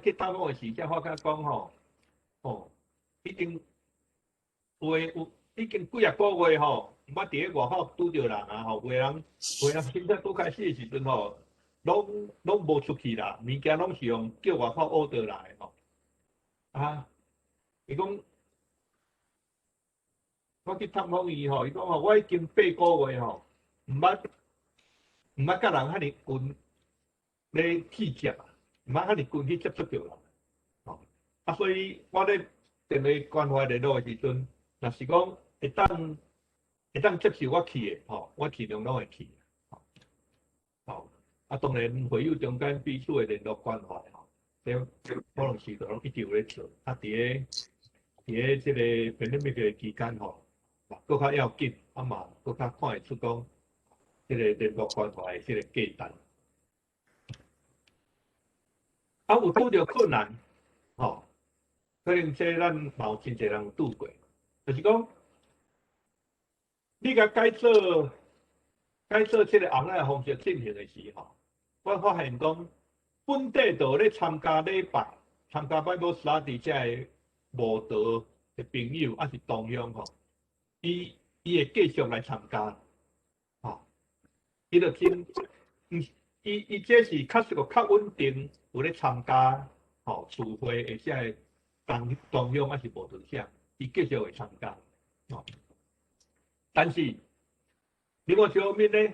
Speaker 10: 去探访的时，才发觉讲吼，已经几啊个月吼，我伫咧外口拄着人啊吼，有的人凊彩拄开始的时阵吼，拢无出去啦，物件拢是用叫外口order来吼，伊讲我去探访伊吼，伊讲吼，我已经8个月吼，毋捌甲人遐尼近咧去接啊，毋捌遐尼近去接触着人，所以我咧电话关怀联络的时阵，若是讲会当接受我去的吼，我尽量拢会去，当然会友中间彼此的联络关怀吼，这可能是都拢一直有咧做，伫咧即个pandemic的期间吼，搁较要紧，嘛搁较看会出讲即个联络关怀的即个价值。有拄着困难，吼，可能这咱嘛有真侪人有拄过，就是讲。你甲改做即个online方式进行的时候，我发现讲本地就咧参加礼拜、参加Bible study这个无道的朋友，还是同乡吼，伊会继续来参加，伊就真，伊这是较稳定有咧参加聚会，而且同乡还是无对象，伊继续会参加，但是另外一方面呢，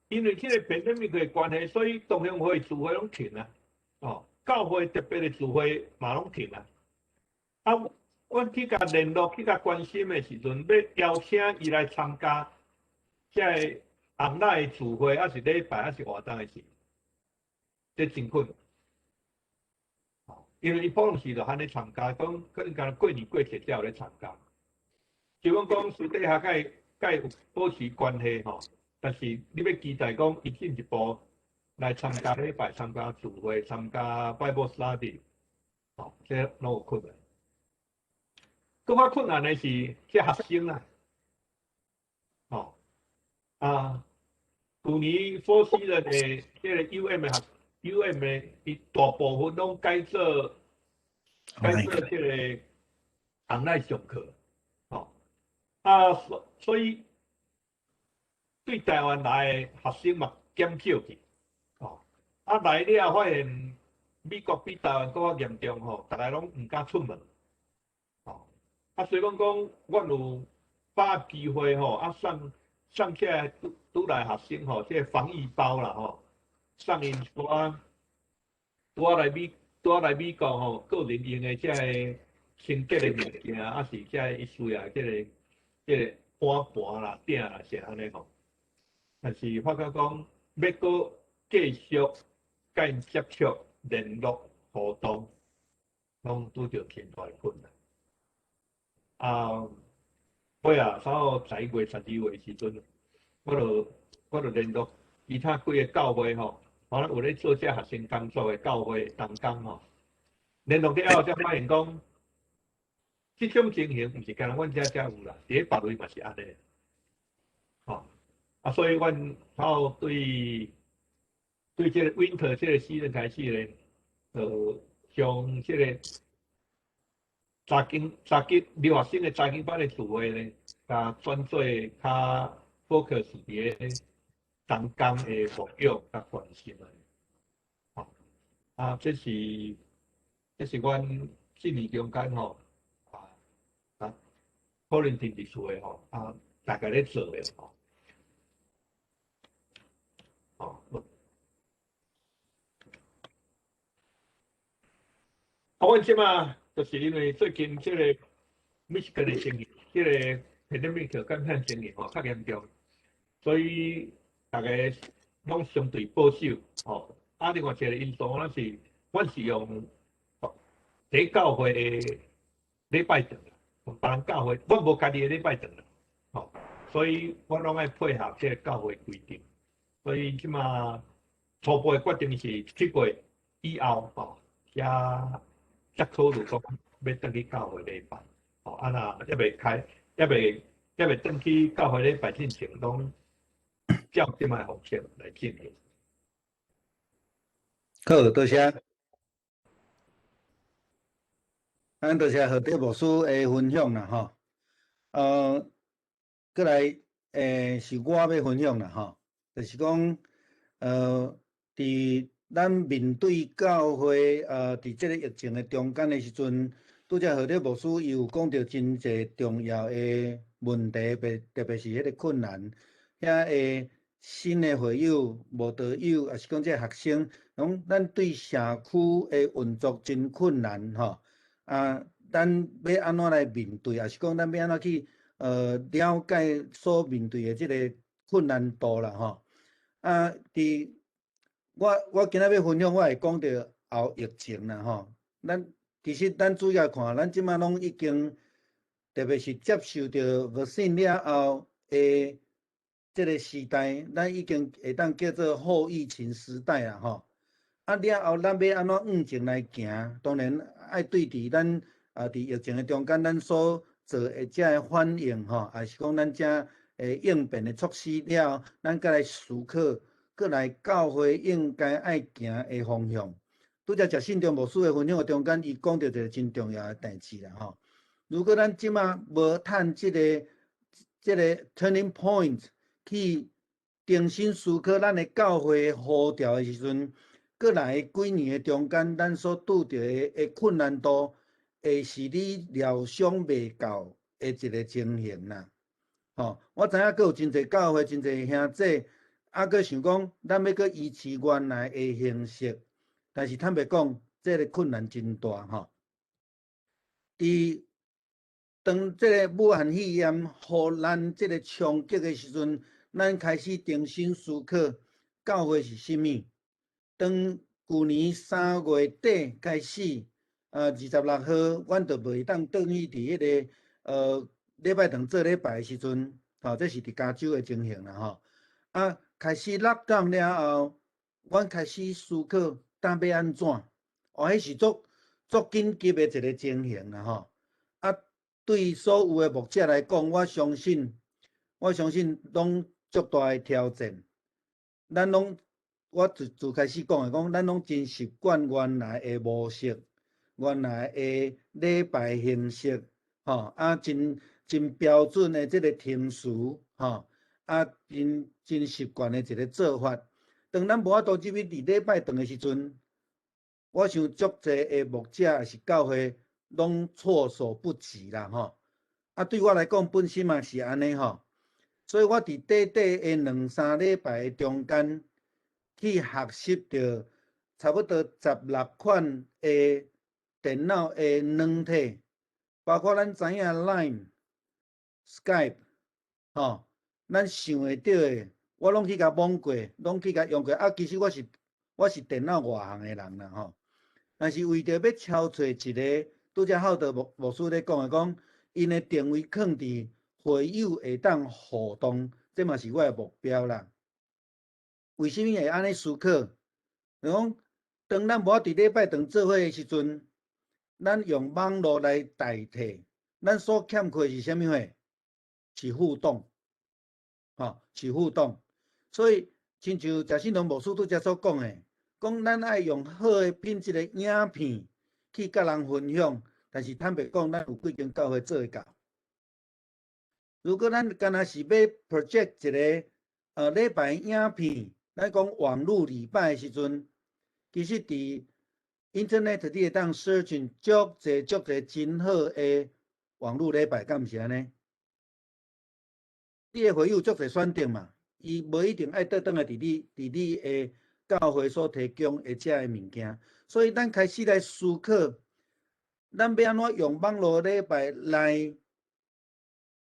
Speaker 10: 因为这个pandemic的关系，所以同乡会聚会拢停啊，教会特别的聚会嘛拢停啊。我去甲联络、去甲关心的时阵，要邀请伊来参加这个online的聚会，还是礼拜，还是活动的时，这真困难。因为伊普通时就喊你参加，讲可能讲过年过节才有咧参加。就讲私底下甲伊有保持关系吼，但是你要期待讲伊进一步来参加礼拜、参加聚会、参加 Bible study， 这拢有困难。更较困难的是这学生啦，去年4C的这个 UM 的，伊大部分拢改做这个online上课。所以对台湾来的学生嘛减少去，来了发现美国比台湾更加严重吼，大家拢唔敢出门，虽然讲我有把握机会吼，送起来拄来学生吼，这个防疫包啦吼，送因拄来美国吼，个人用的这个清洁的物件，还是这伊需要这个碗啦、鼎啦，是安尼吼。但是发觉讲要搁继续甲因接触、联络、互动，拢拄着天大的困难。差不多11月、12月时阵，我就联络其他几个教会吼，可能有咧做这学生工作的教会同工吼，联络了后才发现讲。这种情形不是干咱遮有啦，伫咧别位嘛是安尼，所以阮对这个 winter 这个时阵开始咧，像这个查经留学生的查经班的词汇呢，甲转做较 focus 伫个当工的目标甲关心啊。啊，这是阮这年中间吼可能定伫厝的吼大概咧做的阮即马就是因为最近这个Michigan的情形，这个 pandemic 感染情形较严重，所以大家拢相对保守另外一个因素，阮是用第教会的礼拜堂，别人教会，阮无家己的礼拜堂所以我拢爱配合这个教会规定。所以即马初步的决定是7月以后才考虑讲要转去教会礼拜若还袂开，还袂转去教会礼拜进前，拢照即马方式来进行。
Speaker 8: 好，多谢。多谢何德牧师的分享啦，吼。过来是我要分享啦，吼，就是讲伫咱面对教会伫即个疫情的中间的时阵，拄则何德牧师伊有讲到真侪重要的问题，特别是迄个困难，遐个新的会友、无道友，也是讲这学生，咱对社区的运作真困难，吼。咱要安怎来面对，也是讲咱要安怎去了解所面对的即个困难度啦，吼。我今仔要分享，我会讲到后疫情啦，吼。其实咱主要看，咱即马拢已经，特别是接受到vaccine了后的即个时代，咱已经会当叫做后疫情时代啦，吼。了后咱要安怎往前来行？当然爱对伫咱伫疫情的中间，咱所做的遮个反应吼，也是讲咱遮应变的措施了后，咱再来思考。过来教会应该爱行的方向，拄则信中牧师的分享的中间，伊讲到一个真重要的代志啦，吼。如果咱即马无趁即个 turning point 去重新思考咱的教会呼召的时阵，过来几年的中间，咱所拄着的困难度，会是你料想未到的一个情形啦，吼。我知影佫有真侪教会、真侪兄弟。佫想讲，咱要佫维持原来的形式，但是坦白讲，这个困难真大吼。当这个武汉肺炎互咱这个冲击的时阵，咱开始重新思考教会是啥物。当去年3月底开始，26号，阮就袂当转去伫迄个礼拜堂做礼拜的时阵，这是伫加州的情形啦，吼。开始lockdown了后，阮开始思考，当要安怎？迄是足紧急的一个情形啦，吼。对所有的牧者来讲，我相信拢足大的挑战。我自开始讲的，讲咱拢真习惯原来的模式，原来的礼拜形式，吼，真标准的这个停词，吼。真习惯的一个做法。当咱无法度入去伫礼拜堂的时阵，我想足侪的牧者也是教会拢措手不及啦，吼。对我来讲，本身嘛是安尼吼。所以我伫短短的2-3礼拜中间，去学习到差不多16款的电脑的软体，包括咱知影 Line、Skype， 吼。咱想会到的，我拢去甲摸过，拢去甲用过。其实我是电脑外行的人啦，吼。但是为着要敲找一个，拄则浩德牧师咧讲的，讲因的定位放伫会友会当互动，这嘛是我的目标啦。为什么会安尼思考？讲当咱无伫礼拜堂做伙的时阵，咱用网络来代替，咱所欠缺是啥物货？是互动。是互动，所以亲像谢信龙牧师拄则所讲的，讲咱爱用好诶品质诶影片去甲人分享，但是坦白讲，咱有几间教会做会到。如果咱干那是要 project 一个礼拜影片，咱讲网络礼拜诶时阵，其实伫 internet 你会当 search 足侪真好诶网络礼拜，敢毋是安尼？你诶会有足侪选择嘛，伊无一定爱倒转来伫你诶教会所提供诶遮诶物件，所以咱开始来思考，咱要安怎用网络礼拜来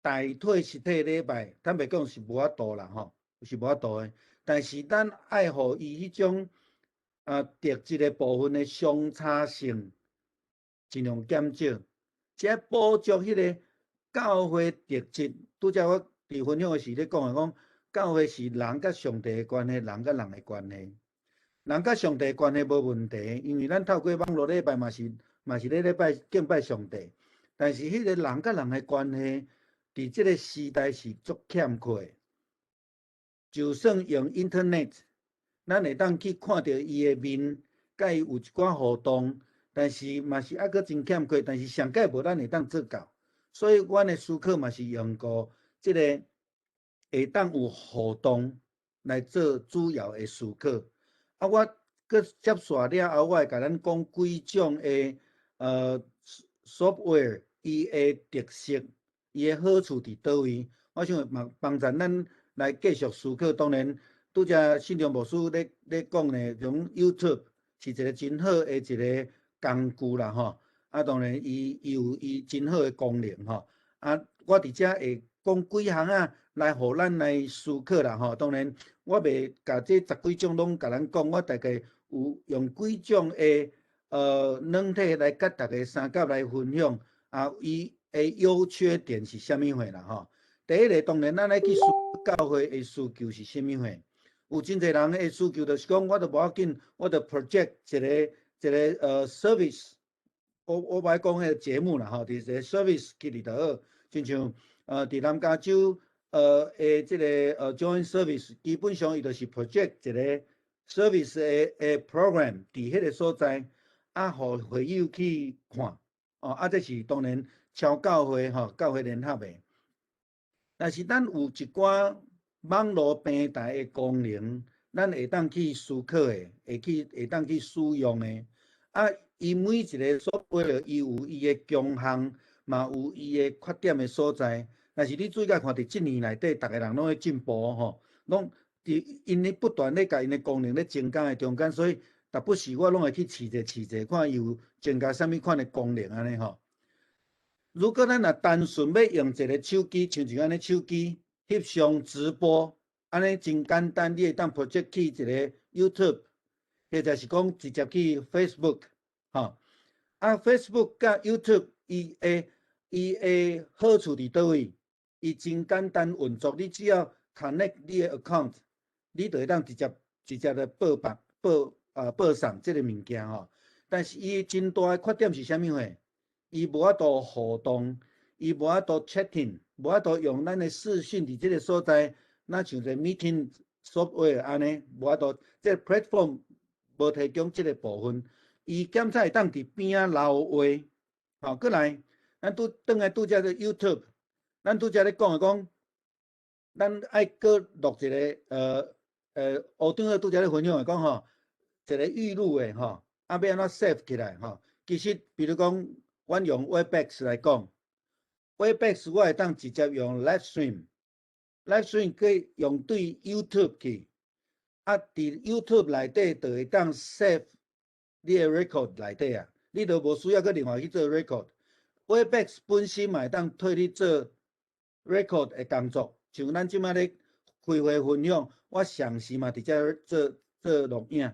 Speaker 8: 代替实体礼拜，坦白讲是无法度啦吼，是无法度诶。但是咱爱互伊迄种特质诶部分诶相差性尽量减少，只补足迄个教会特质。拄则我伫分享诶时咧讲诶，讲教会是人甲上帝诶关系，人甲人诶关系。人甲上帝关系无问题，因为咱透过网络礼拜嘛是咧拜敬拜上帝，但是迄个人甲人诶关系，伫即个时代是足欠缺。就算用 internet， 咱会当去看到伊诶面，甲伊有一寡互动，但是嘛是还阁真欠缺。但是上届无咱会当做到，所以阮诶思考嘛是用过即个会当有互动来做主要诶思考。我阁接续了后，我会甲咱讲几种诶software 伊诶特色，伊诶好处伫倒位。我想帮助咱来继续思考。当然，拄则信中牧师咧讲咧，从 YouTube 是一个真好诶一个工具啦吼。当然伊有伊真好诶功能吼。我伫遮会讲几项来互咱来思考啦吼。当然，我袂甲这10几种拢甲咱讲，我大概有用几种诶软体来甲大家三甲来分享伊诶优缺点是啥物货啦吼。第一个当然咱爱去思考教会诶需求是啥物货。有真侪人诶需求就是讲，我都无要紧，我就 project 一个service。我歹讲迄个节目啦吼，伫一个 service 去里头好，亲像伫南加州诶即个joint service， 基本上伊就是 project 一个 service 诶 program 伫迄个所在，互会友去看这是当然超教会吼，教会联合诶。但是咱有一寡网络平台诶功能，咱会当去思考诶，会当去使用诶。伊每一个software伊有伊诶强项，嘛有伊诶缺点诶所在。但是你注意看，伫即年内底，逐个人拢在进步吼，拢因咧不断咧甲因诶功能咧增加诶中间，所以逐不时我拢会去试者，看伊有增加啥物款诶功能安尼吼。如果咱若单纯要用一个手机，像是安尼手机翕相直播，安尼真简单，你会当 project 去一个 YouTube， 或者是讲直接去 Facebook。Facebook 甲 YouTube 伊诶好处伫倒位？伊真简单运作，你只要 connect 你诶 account， 你就会当直接来报送即个物件吼。但是伊真大诶缺点是啥物货？伊无法度互动，伊无法度 chatting， 无法度用咱诶视讯伫即个所在，那像个 meeting software 安尼，无法度即个 platform 无提供即个部分。伊检查会当伫边仔留话，过来，咱转来拄则个 YouTube， 咱拄则咧讲诶讲，咱爱搁录一个学长拄则咧分享诶讲吼，一个预录诶吼，要安怎 save 起来吼。其实比如讲，阮用 Webex 来讲 ，Webex 我会当直接用 live stream 去用对 YouTube 去，伫 YouTube 内底就会当 save。你诶 record 内底你就无需要去另外去做 record。Webex 本身嘛会当替你做 record 诶工作，像咱即摆咧开会分享，我上时嘛伫遮做录影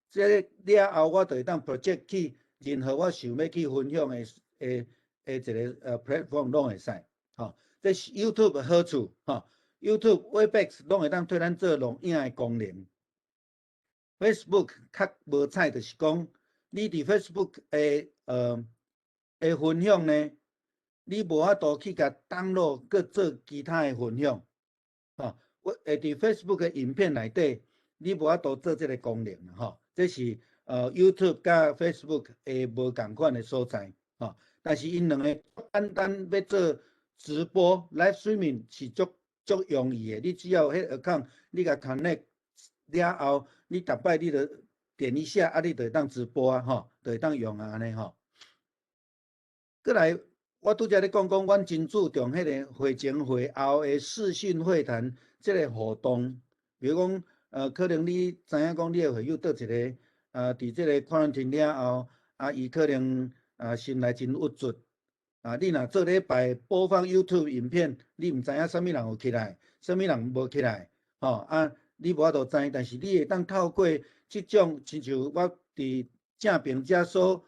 Speaker 8: 即个了后我就会当 project 去任何我想要去分享诶一个platform 拢会使这是 YouTube 诶好处YouTube、Webex 拢会当替咱做录影诶功能。Facebook 较无彩，就是讲你伫 Facebook 诶分享呢，你无法度去甲download，搁做其他诶分享伫 Facebook 诶影片内底，你无法度做这个功能啦吼。这是YouTube 甲 Facebook 会无共款的所在吼。但是因两个简单要做直播 live streaming 是足容易的，你只要迄 account 你甲 connect 了后，你逐摆你就点一下，你就会当直播啊吼，就会当用啊安尼吼。过来，我拄则咧讲，阮真注重迄个会前会后的视讯会谈即个互动。比如讲，可能你知影讲你的会友倒一个，伫即个 quarantine 了后，伊可能心内真郁卒，你若做礼拜播放 YouTube 影片，你毋知影啥物人有起来，啥物人无起来，你无法度知，但是你会当透过即种，亲像我伫正平遮所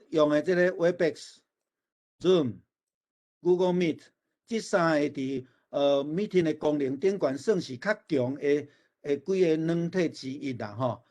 Speaker 8: 用的即个 Webex、Zoom、Google Meet， 即三个伫meeting 的功能顶悬算是较强的几个软体之一啦吼。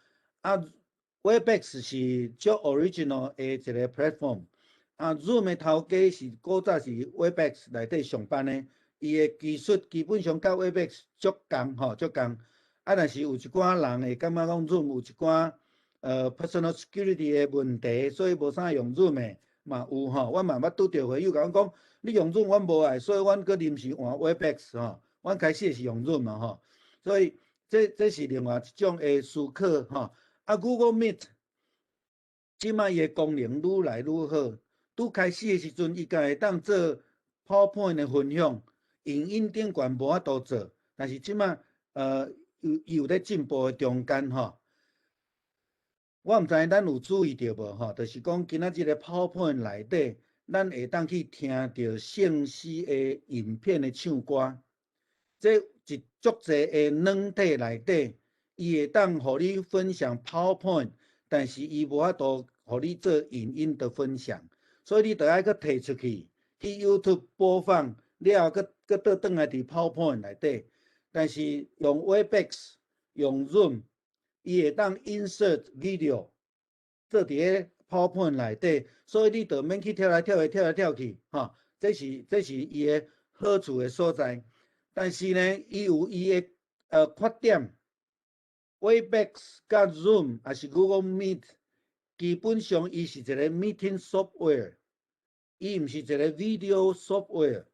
Speaker 8: Webex 是足 original 的一个 platform，Zoom 的头家是古早是 Webex 内底上班的，伊的技术基本上甲 Webex 足共吼，足共。但是有一寡人会感觉讲 Zoom 有一寡personal security 的问题，所以无啥用 Zoom 的嘛有吼。我嘛捌拄着会友甲阮讲，你用 Zoom 阮无爱，所以阮搁临时换 Webex 吼。阮开始是用 Zoom 嘛吼，所以这是另外一种的思考吼。Google Meet 即摆伊的功能愈来愈好，拄开始的时阵伊才会当做 PowerPoint 的分享，影音顶悬无法度做，但是即摆伊有咧进步的中间吼。我毋知咱有注意到无吼，就是讲今仔日个 PowerPoint 内底，咱会当去听到信息的影片的唱歌，这一足侪的软体内底，伊会当互你分享 PowerPoint， 但是伊无法度互你做影音的分享，所以你着爱搁摕出去YouTube 播放了后，搁倒转来伫 PowerPoint 内底。但是用 Webex 用 Zoom， 伊会当 insert video 做伫个 PowerPoint 内底，所以你着免去跳来跳去，吼，这是伊个好处的所在。但是呢，伊有伊的缺点。Webex 甲 Zoom 还是 Google Meet， 基本上伊是一个 meeting software， 伊毋是一个 video software。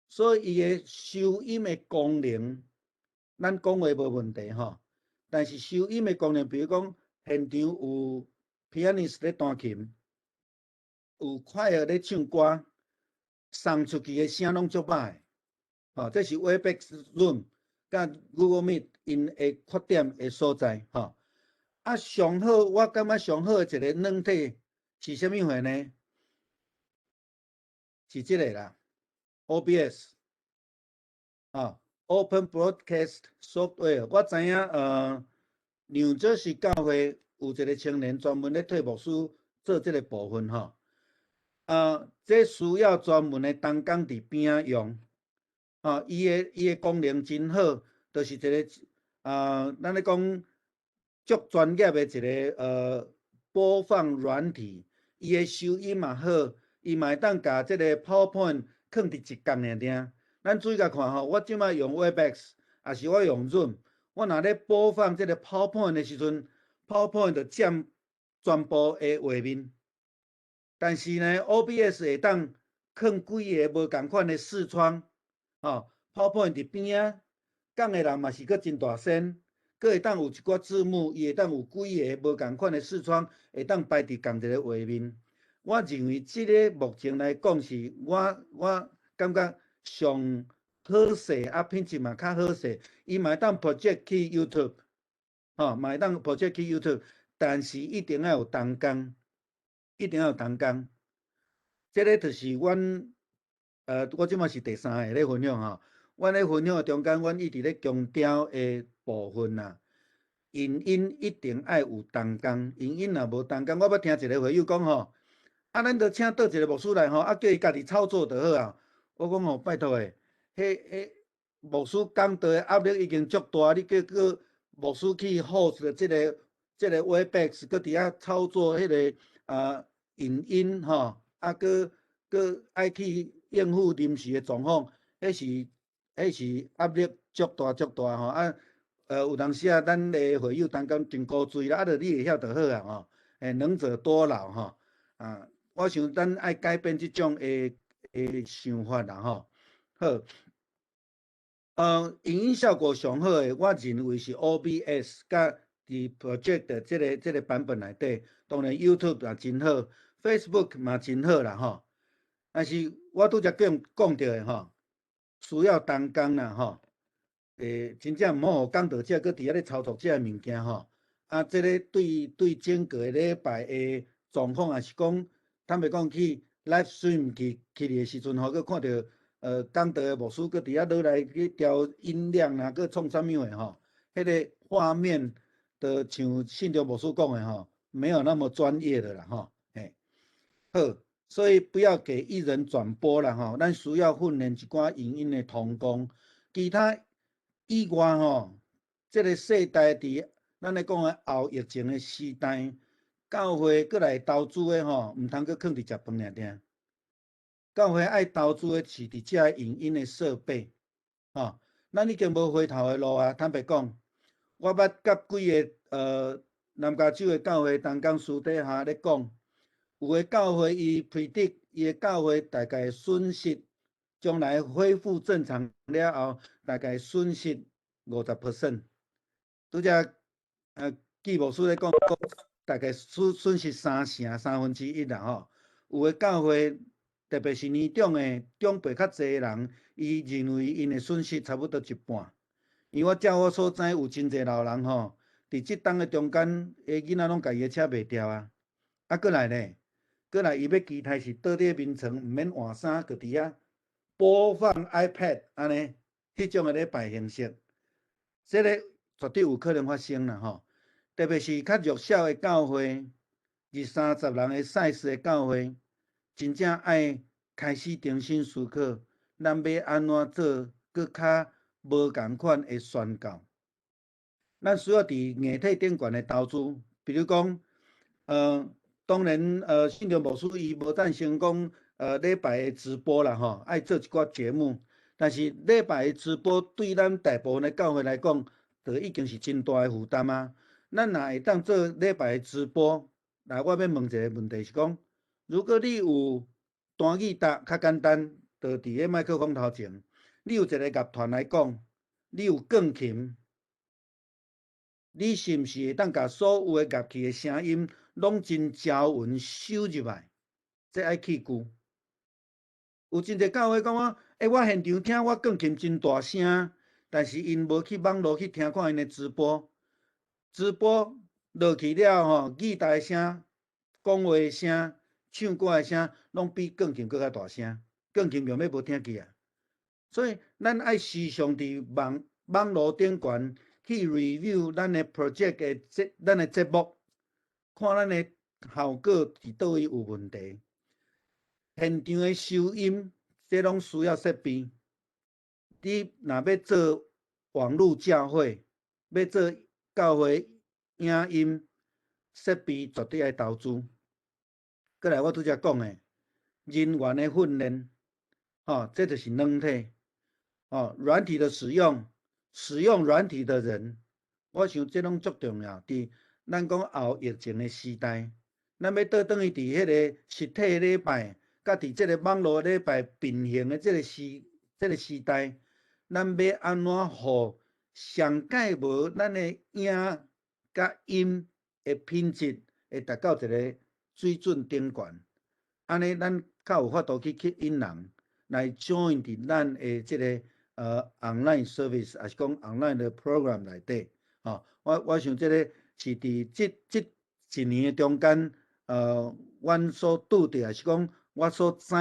Speaker 8: 所以伊个收音的功能，咱讲话无问题吼。但是收音的功能，比如讲现场有 pianist 咧弹琴，有快乐咧唱歌，送出去的声拢足歹。吼，这是 Webex、Zoom 甲 Google Meet 因的缺点的所在吼。上好，我感觉上好的一个软体是啥物货呢？是即个啦。OBS Open Broadcast Software， 我知影New Jersey 教会有一个青年专门咧替牧师做这个部分吼。这需要专门的灯光伫边仔用，伊的功能真好，就是一个咱咧讲足专业的一个播放软体，伊的收音嘛好，伊嘛会当甲这个 PowerPoint 放伫一角尔尔。咱注意甲看吼，我即摆用 Webex， 也是我用 Zoom， 我若咧播放这个 PowerPoint 的时阵 ，PowerPoint 就占全部的画面。但是呢 ，OBS 会当放几个无共款的视窗，PowerPoint 伫边仔，讲的人嘛是搁真大声，搁会当有一寡字幕，伊会当有几个无共款的视窗，会当摆伫同一个画面。我认为即个目前来讲是我感觉上好势，品质嘛较好势。伊嘛会当 project 去 YouTube， 嘛会当 project 去 YouTube， 但是一定要有灯光，一定要有灯光。这个就是阮我即马是第三个咧分享吼。阮咧分享的中间，阮一直咧强调的部分啦。影音一定要有灯光，影音若无灯光，我捌听一个会友讲吼，咱着请倒一个牧师来吼，叫伊家己操作就好啊。我讲吼，拜托诶，迄牧师讲道的压力已经足大，你叫牧师去 host 即个 Webex， 搁伫遐操作迄个影音吼，搁爱去应付临时的状况，迄是压力足大吼。有当时啊，咱的会友当讲真古锥啦，啊，着你会晓就好啊吼。能者多劳吼。我想咱爱改变即种的想法啦吼。好，影音效果上好的，我认为是 OBS 甲伫 Project 这个版本内底，当然 YouTube 也真好 ，Facebook 嘛真好啦吼。但是我拄则讲到的吼，需要动工啦吼。真正毋好互讲道者搁伫遐咧操作这物件吼。这个对整个礼拜的状况，也是讲坦白讲去 live stream 去的时阵吼，搁看到讲道的牧师搁伫遐落来去调音量啦，搁创啥物的吼，迄个画面就像信着牧师讲的吼，没有那么专业的啦吼。好，所以不要给艺人转播啦吼，咱需要训练一寡影音的同工，其他以外吼，这个世代伫咱咧讲的后疫情的时代，教会过来投资的吼，毋通搁囥伫食饭尔尔。教会爱投资的是伫遮影音的设备，吼，咱已经无回头的路啊！坦白讲，我捌甲几个南加州的教会同工私底下咧讲，有的教会伊 predict 伊的教会大概损失，将来恢复正常了后，大概损失50%。拄则季牧师咧讲，大概损失1/3啦吼。有的教会，特别是年长的长辈较侪人，伊认为因的损失差不多一半。因为照我所知，有真侪老人吼，伫即档的中间，囡仔拢家己的车卖掉啊。过来呢，伊要期待是倒伫眠床，毋免换衫，就伫遐播放 iPad 安尼，迄种的礼拜形式，这个绝对有可能发生啦吼。特别是较弱小的教会，20-30人的size的教会，真正爱开始重新思考，咱要安怎做搁较无共款的宣教。咱需要伫硬体顶悬的投资，比如讲，当然，信着牧师伊无赞成讲，礼拜的直播啦吼，爱做一寡节目。但是礼拜的直播对咱大部分的教会来讲，就已经是真大的负担啊。咱若会当做礼拜的直播，我要问一个问题是讲，如果你有单语达较简单，就伫个麦克风头前，你有一个乐团来讲，你有钢琴，你是毋是会当甲所有的乐器的声音拢真招稳收入来？这爱去句。有真侪教会讲我现场听我钢琴真大声，但是因无去网络去听看因的直播，直播落去了吼，吉他的声、讲话的声、唱歌的声，拢比钢琴搁较大声。钢琴根本无听去啊！所以咱爱时常伫网络顶悬去 review 咱的 project 的咱的节目，看咱的效果伫倒位有问题。现场的收音，这拢需要设备。你若要做网络教会，要做教会影音设备，绝对爱投资。过来，我拄则讲的人员的训练，这就是软体。软体的使用软体的人，我想这拢足重要。伫咱讲后疫情的时代，咱要倒转去伫迄个实体礼拜，甲伫这个网络礼拜并行的这个时代，咱要安怎互上界无咱的影甲音的品质会达到一个水准顶悬？安尼咱较有法度去吸引人来 join 伫咱的这个online service， 还是讲 online 的 program 内底。我想这个是伫这一年的中间，阮所拄着，还是讲我所知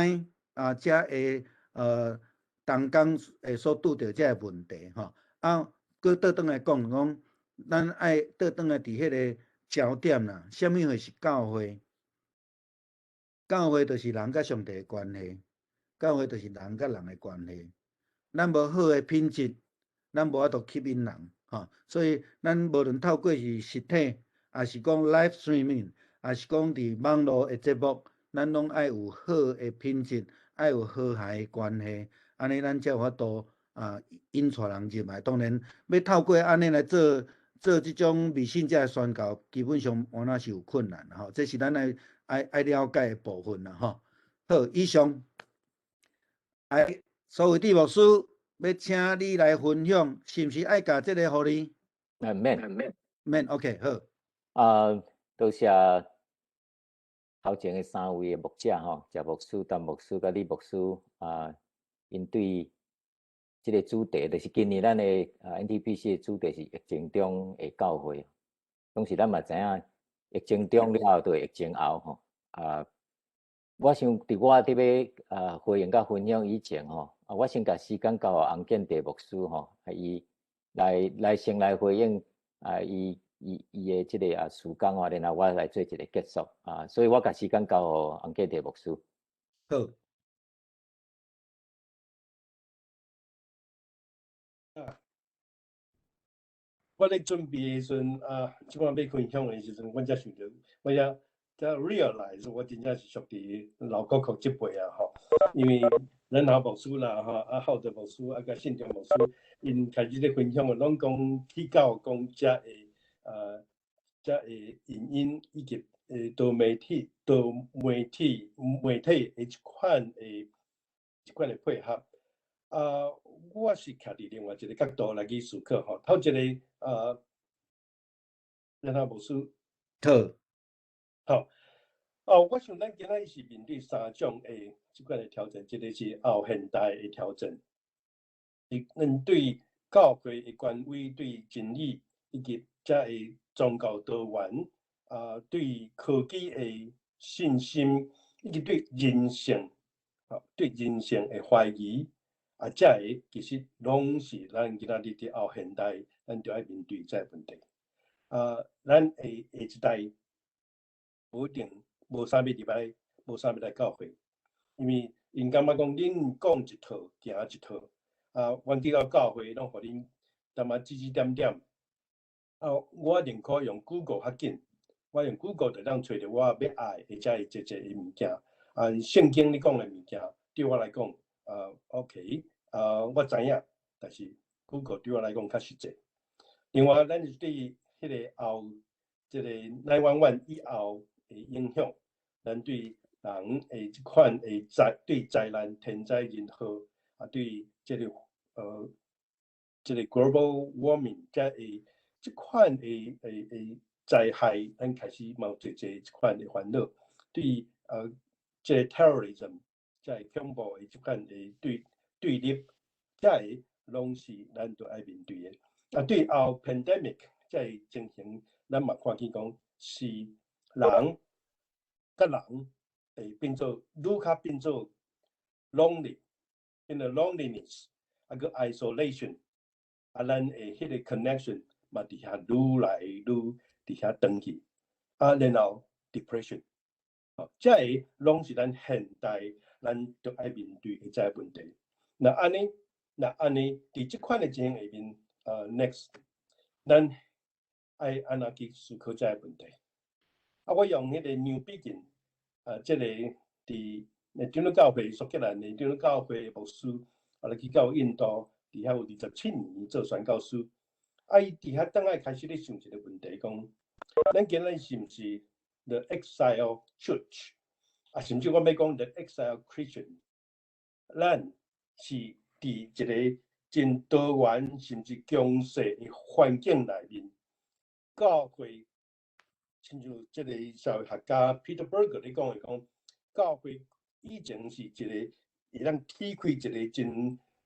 Speaker 8: 遮的同工所拄着遮个问题搁倒转来讲，咱爱倒转来伫迄个焦点啦。啥物会是教会？教会就是人甲上帝的关系，教会就是人甲人的关系。咱无好的品质，咱无法度吸引人所以咱无论透过是实体，还是讲 live streaming， 还是讲伫网络的节目，咱拢爱有好的品质，爱有和谐的关系，安尼咱才有法度引带人入来。当然，要透过安尼来做这种未信者的宣告，基本上我那是有困难吼。这是咱爱了解的部分啦吼。好，以上，所有的牧师要请你来分享，是毋是爱甲这个互你？免 ，OK， 好。
Speaker 11: 多谢头前的3位的牧者吼，谢牧师、陈牧师、甲李牧师因对这个主题，就是今年咱的NTPC 的主题是疫情中的教会。当时咱嘛知影，疫情中了后，就疫情后吼。我想伫我伫要回应甲分享以前吼，我先甲时间交互洪建地牧师吼，伊来先来回应伊的这个时间吼，然后我来做一个结束所以我甲时间交互洪建地牧师。
Speaker 8: 好。
Speaker 12: 我咧准备的时阵即款要分享的时阵，我才想着，我才 realize 我真正是属于老国客这辈吼，因为咱老牧师啦浩德牧师甲信中牧师，因开始咧分享的，拢讲去到讲这影音以及多媒体的一款的配合。我是徛伫另外一个角度来去思考吼。头一个咱牧师好，我想咱今仔是面对3种的即款的挑战，一个是后现代的挑战，咱对教会的权威、对真理以及这个宗教多元对科技的信心，以及对人性的怀疑。这个其实拢是咱今仔日伫后现代，咱就要面对这个问题。咱下一代无一定无啥物礼拜，无啥物来教会，因为因感觉讲恁讲一套，行一套。阮去到教会，拢互恁淡仔指指点点。我宁可用 Google 较紧，我用 Google 就当找着我要爱或者一个物件。圣经你讲的物件，对我来讲，OK。我知影，但是 Google 对我来讲较实际。另外，咱是对迄个后，即个911以后的影响，咱对人的即款的对灾难、天灾人祸，对即个即个 global warming 即款的灾害，咱开始冒即款的烦恼。对即个 terrorism， 即个恐怖的即款的对立，这个拢是咱都爱面对的。对后 pandemic 这个情形，咱嘛看见讲是人甲人会变做愈较变做 lonely， 变做 loneliness， 个 isolation， 咱的迄个 connection 嘛伫遐愈来愈伫遐长去，然后 depression， 这个拢是咱现代咱都爱面对的这个问题。那安尼，伫即款的情形下面，next， 咱爱安怎去思考这个问题？我用迄个 New Begin， 即个伫长老教会苏格兰的长老教会牧师，来去到印度，伫遐有27年做宣教师。伊伫遐当爱开始咧想一个问题，讲咱今日是毋是 The Exile Church？ 甚至我要讲 The Exile Christian， 咱是伫一个真多元甚至强势的环境内面，教会，亲像即个社会学家 Peter Berger 咧讲的讲，教会以前是一个会当起开一个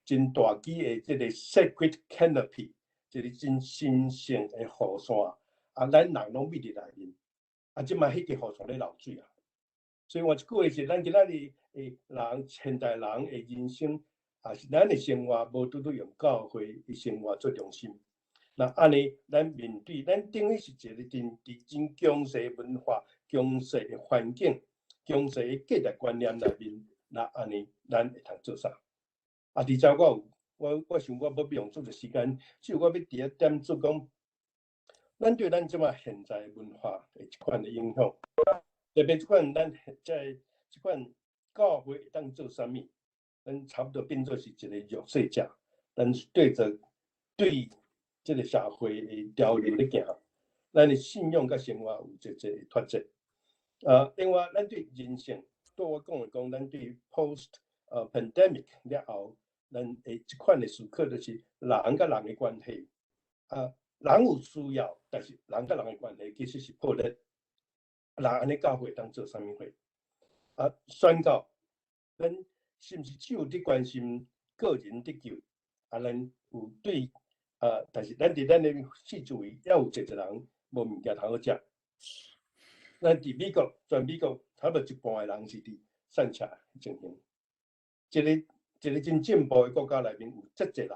Speaker 12: 真大支的即个 sacred canopy， 一个真神圣的雨伞，咱人拢秘伫内面，即摆迄个雨伞咧漏水啊。所以我一句话是，咱今仔日的人，现代人的人生，是咱的生活无拄拄用教会的生活做中心。那安尼，咱面对咱等于是一个真强势文化、强势的环境、强势的价值观念内面，那安尼咱会通做啥？伫遮我想我要用足个时间，只有我要伫遐点出讲，咱对咱即摆现在文化的一款的影响。特别即款咱即款教会会当做啥物？咱差不多变做是一个弱势者。咱是对这个社会的潮流咧行，咱的信用甲生活有一个脱节。另外，咱对人性，对我讲，咱对 post pandemic 了后，咱的这款的思考就是人甲人的关系。人有需要，但是人甲人的关系其实是破裂。人安尼教会当做啥物货？宣告，咱是毋是只有伫关心个人得救？咱有对但是咱伫咱的四周围也有一个人无物件通好食。咱伫美国，全美国差不多一半的人是伫散车情形。一个真进步的国家内面有遮济人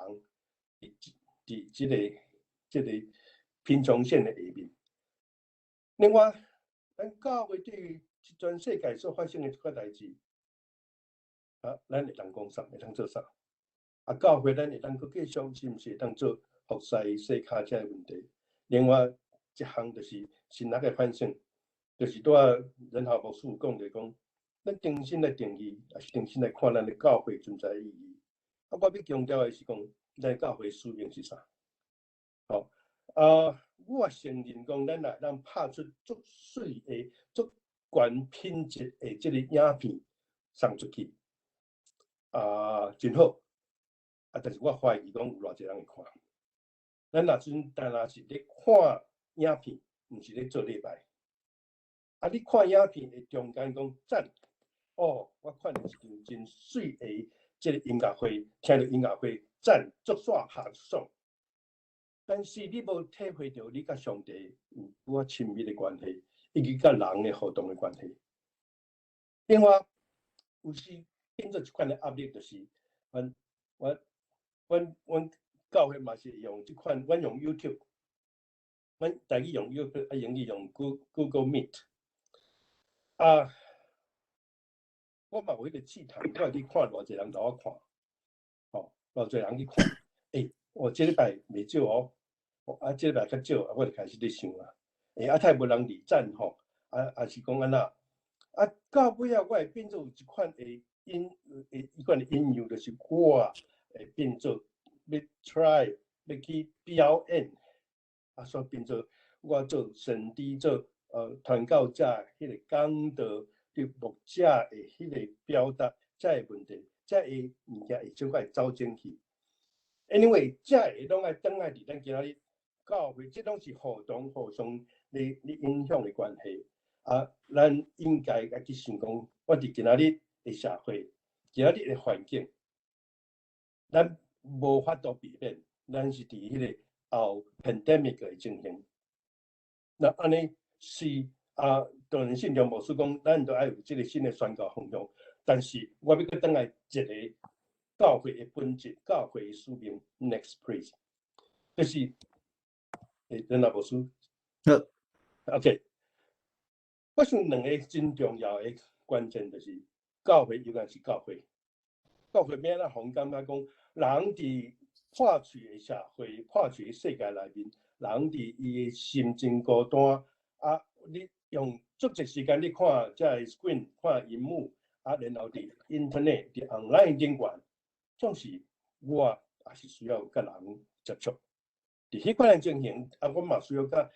Speaker 12: 伫这个贫穷线的下面。另外，咱教会对于全世界所发生的这款代志，咱会当讲啥？会当做啥？教会咱会当搁继续是毋是会当做服侍世卡这个问题？另外一项就是神学的反省，就是拄任何牧师讲的讲，咱重新来定义，也是重新来看咱的教会存在的意义。我要强调的是讲，咱教会使命是啥？我承认讲，咱来咱拍出足水的、足高品质的这个影片送出去，真好。但是我怀疑讲有偌济人会看。咱若是咧看影片，毋是咧做礼拜。你看影片的中间讲赞，我看到一场真水的这个音乐会，听到音乐会赞，足煞下爽。但是你无体会到你甲上帝有多亲密的关系，以及甲人的互动的关系。另外，有时变做一款的压力，就是阮教会嘛是用这款，阮用 YouTube， 阮台语用 YouTube， 英语用 Google Meet。我嘛有迄个试探，我去看偌济人甲我看，偌济人去看，我这礼拜袂少哦，这礼拜较少，我就开始咧想啦，太无人理赞吼，是讲安那，到尾我会变做有一款的一款的引诱，就是我会变做要 try 要去表演，所以变做我做神职做传教者迄个讲道对牧者的迄个表达，这个问题，这个物件会小可会走进去。Anyway， 这个拢爱等来伫咱今仔日教会，这拢是互相咧影响的关系。咱应该来去想讲，我伫今仔日的社会，今仔日的环境，咱无法度避免，咱是伫迄个后 pandemic 的情形。那安尼是当然信仰牧师讲，咱都爱有这个新的宣告方向。但是我要搁等来一个教会的本质，教会的使命 ，next please， 就是任何牧师。OK， 我想两个真重要的关键就是教会，尤其是教会免咱互感觉讲，人伫破碎的社会、破碎的世界内面，人伫伊的心真孤单。你用足侪时间你看这 screen 看荧幕，然后伫 internet 伫 online 顶管，总是我也是需要甲人接触。伫迄款情形，我嘛需要甲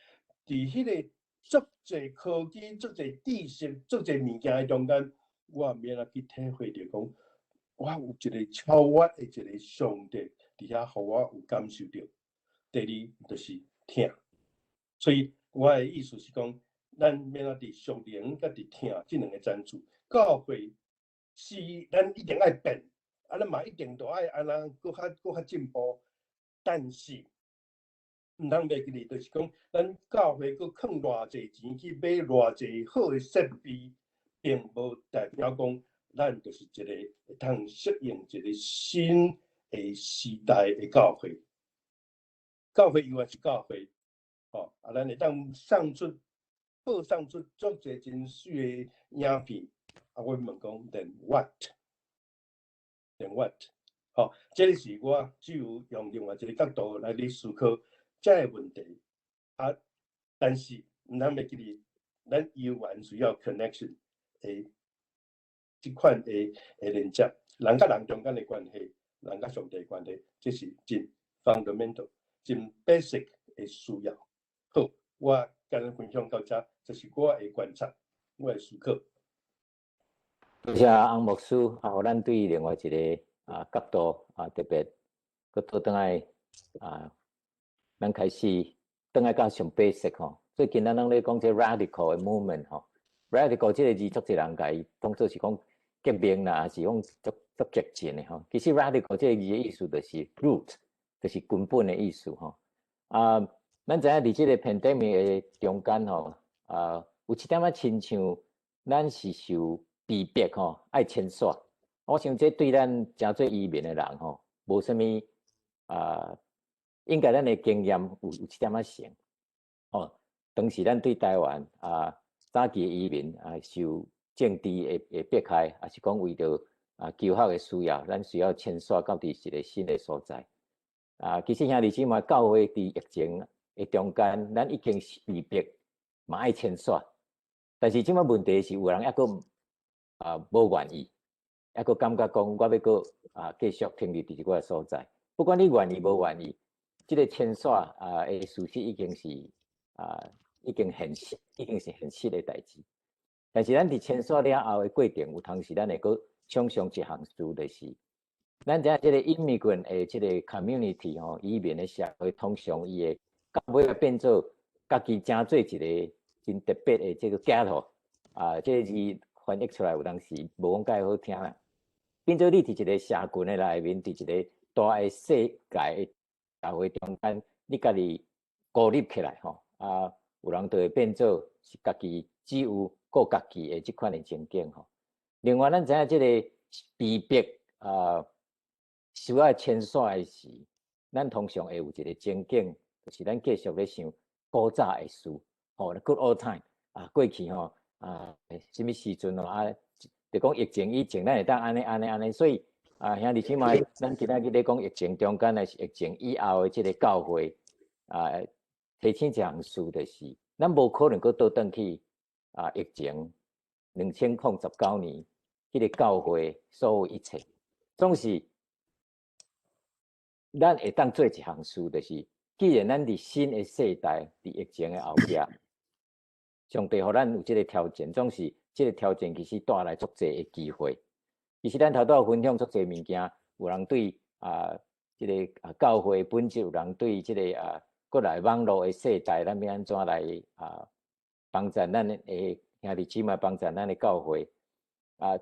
Speaker 12: 伫迄个足侪科技、足侪知识、足侪物件的中间，我免去体会着讲，我有一个超越的一个上帝伫遐，互我有感受到。第二就是听，所以我的意思是讲，咱免伫属灵甲伫听这两个赞助，教会是咱一定爱变，咱嘛一定都爱安那搁较进步，但是毋通袂记哩，就是讲咱教会搁囥偌济钱去买偌济好的设备，并无代表讲咱就是一个会通适应一个新的时代的教会。教会永远是教会，咱会当播送出足侪真水的影片。我问讲 then what？ 这个是我只有用另外一个角度来去思考这个问题。但是毋通袂记哩，咱依然需要 connection 这款的连接，人甲人中间的关系，人甲上帝关系，这是真 fundamental、真 basic 的需要。好，我甲咱分享到这，这是我的观察，我的思考。
Speaker 11: 多谢翁牧师互咱对另外一个角度特别，佫倒转来咱开始倒来到上 basic 吼。最近咱拢咧讲这 radical 的 movement 吼 ，radical 这个字足侪人甲伊当做是讲革命啦，还是讲足激进的吼。其实 radical 这个字的意思就是 root， 就是根本的意思吼。咱知影伫这个 pandemic 的中间吼，有一点亲像咱是受逼迫吼，爱迁徙。我想这对咱真侪移民的人吼，无啥物应该咱的经验有一点像。当时咱对台湾早期的移民受政治的迫害，还是讲为着求学的需要，咱需要迁徙到伫一个新的所在。其实兄弟姊妹，教会伫疫情的中间，咱已经被迫嘛爱迁徙，但是即摆问题是有人抑阁无愿意，抑阁感觉讲我要阁继续停留伫一个所在。不管你愿意无愿意，即个迁徙的事实已经是已经是现实的代志。但是咱伫迁徙了后的过程，有当时咱会阁想象一项事，就是咱知影即个 immigrant 的即个 community 吼，移民的社会，通常伊会到尾变做家己真做一个真特别的这个家伙这个字翻译出来有当时无讲介好听啦。变做你伫一个社群的内面，伫一个大的世界的社会中间，你家己孤立起来吼有人就会变做是家己只有顾家己的即款的情景吼。另外，咱知影即个被迫需要迁徙的时，咱通常会有一个情景，就是咱继续咧想古早的事，good old time 过去吼什么时阵就讲疫情以前，咱会当安尼，所以兄弟姊妹，咱今仔日咧讲疫情中间，还是疫情以后的即个教会提醒一项事，就是咱无可能搁倒转去疫情2019年迄个教会所有一切，总是咱会当做一项事，就是既然咱伫新的世代，伫疫情的后壁，上帝互咱有即个条件，总是即个条件其实带来足侪的机会。其实咱头拄有分享足侪物件，有人对即个教会本质，有人对即个过来网络的世代，咱要安怎来帮助咱的兄弟姊妹，帮助咱的教会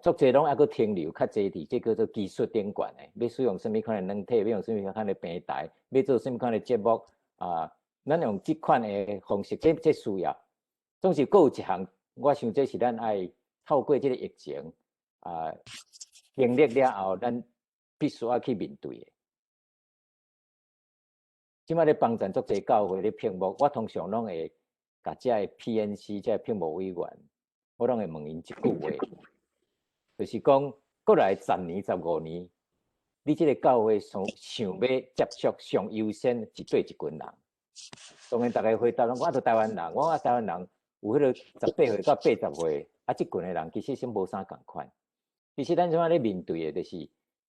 Speaker 11: 足侪拢还阁停留较侪伫即叫做技术顶悬的，要使用什么款的软体，要用什么款的平台，要做什么款的节目咱用即款的方式，这需要。总是阁有一项，我想这是咱爱透过即个疫情经历了后，咱必须要去面对的。即摆咧帮助足侪教会咧屏幕，我通常拢会甲遮个 PNC 遮个屏幕委员，我拢会问因一句话，就是讲过来10年、15年，你即个教会想要接触上优先一对一群人。当然，大家回答讲，我台湾人，我台湾人有迄个18岁到80岁，即群的人其实是无啥共款。其实咱即摆咧面对的，就是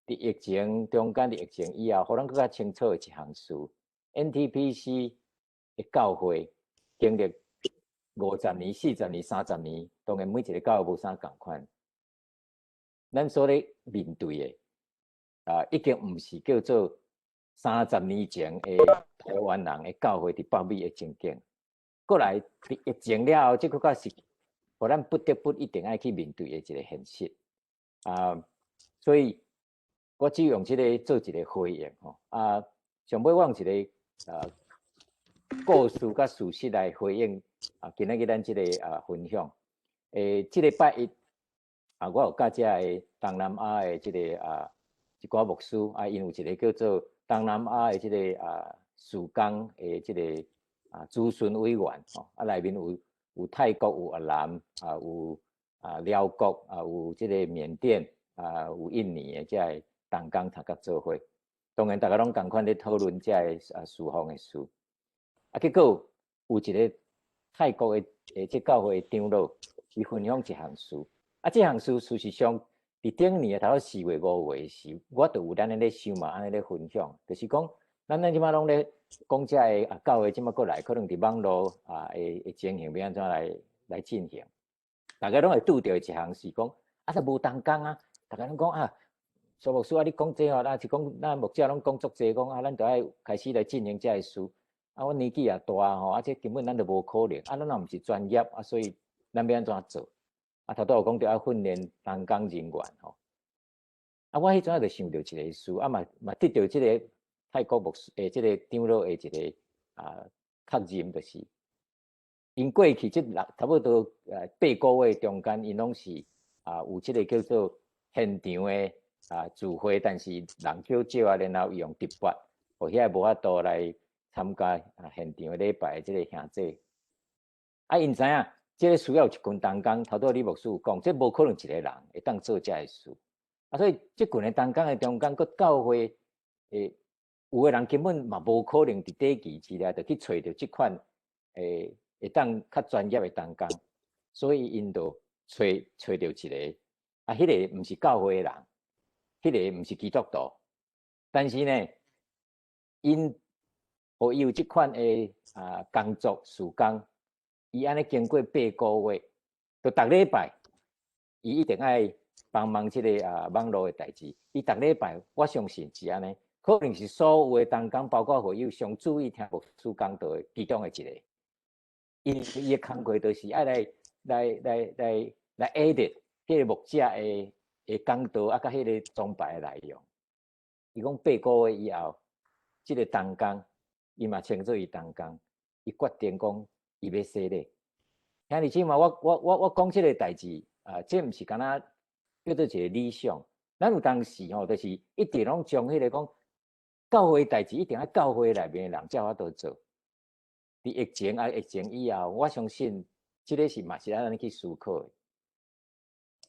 Speaker 11: 伫疫情中间，伫疫情以后，互咱更加清楚的一项事。NTPC 的教会经历50年、40年、30年，当然每一个教会无啥共款。咱所咧面对的已经毋是叫做30年前的台湾人的教会伫北美的情景。过来伫疫情了后，即个是互咱不得不一定爱去面对的一个现实所以我只用即个做一个回应吼上尾我用一个故事甲事实来回应今仔日咱即个分享。即礼拜一我有甲遮个东南亚的即个一寡牧师因有一个叫做东南亚的即个事工的即个咨询委员内面有泰国、有越南有寮国有即个缅甸有印尼的遮个同工参甲做伙。当然，大家拢共款咧讨论遮个事奉的事。结果有一个泰国的即教会的长老，伊分享一项事。即项事事实上伫伫顶年头4月5月时，我就有咱咧想嘛，安尼咧分享，就是讲，咱即马拢咧讲遮个教会即马过来，可能伫网络会情形要安怎来进行。大家拢会拄着一项是讲，都无同工啊，大家拢讲苏牧师你讲这咱是讲咱牧者拢讲足济，讲咱就要开始来进行这个事。阮年纪也大吼，这根本咱就无可能，咱若毋是专业所以咱要安怎做？头拄有讲着要训练同工人员吼。我迄阵就想到一个事，嘛得到即个泰国牧师即个长老的一个确认，就是因过去差不多8个月中间，因拢是有即个叫做现场的聚会，但是人少少然后用直播，互遐无法度来参加现场的礼拜即个兄弟。因知影即个需要一群同工，头拄李牧师有讲，这无可能一个人会当做遮个事。所以即群的同工的中间，佮教会有个人根本嘛无可能伫短期之内就去找到即款会当较专业的同工，所以因就找到一个迄个毋是教会的人，迄个毋是基督徒，但是呢，因互伊有即款的工作事工，伊安尼经过8个月，就逐礼拜，伊一定爱帮忙即个网络的代志。伊逐礼拜，我相信是安尼，可能是所有的同工，包括会友上注意听牧师讲道的其中的一个。因伊的工作就是爱来 edit 迄个牧者的讲道甲迄个崇拜的内容。伊讲8个月以后，即个同工，伊嘛称作伊同工，伊决定讲伊要洗礼。兄弟姊妹，我讲即个代志这毋是干那叫做一个理想。咱有当时就是一定拢将迄个讲教会代志，一定喺教会内面的人才有法度做。伫疫情以后，我相信即个是嘛是咱去思考的。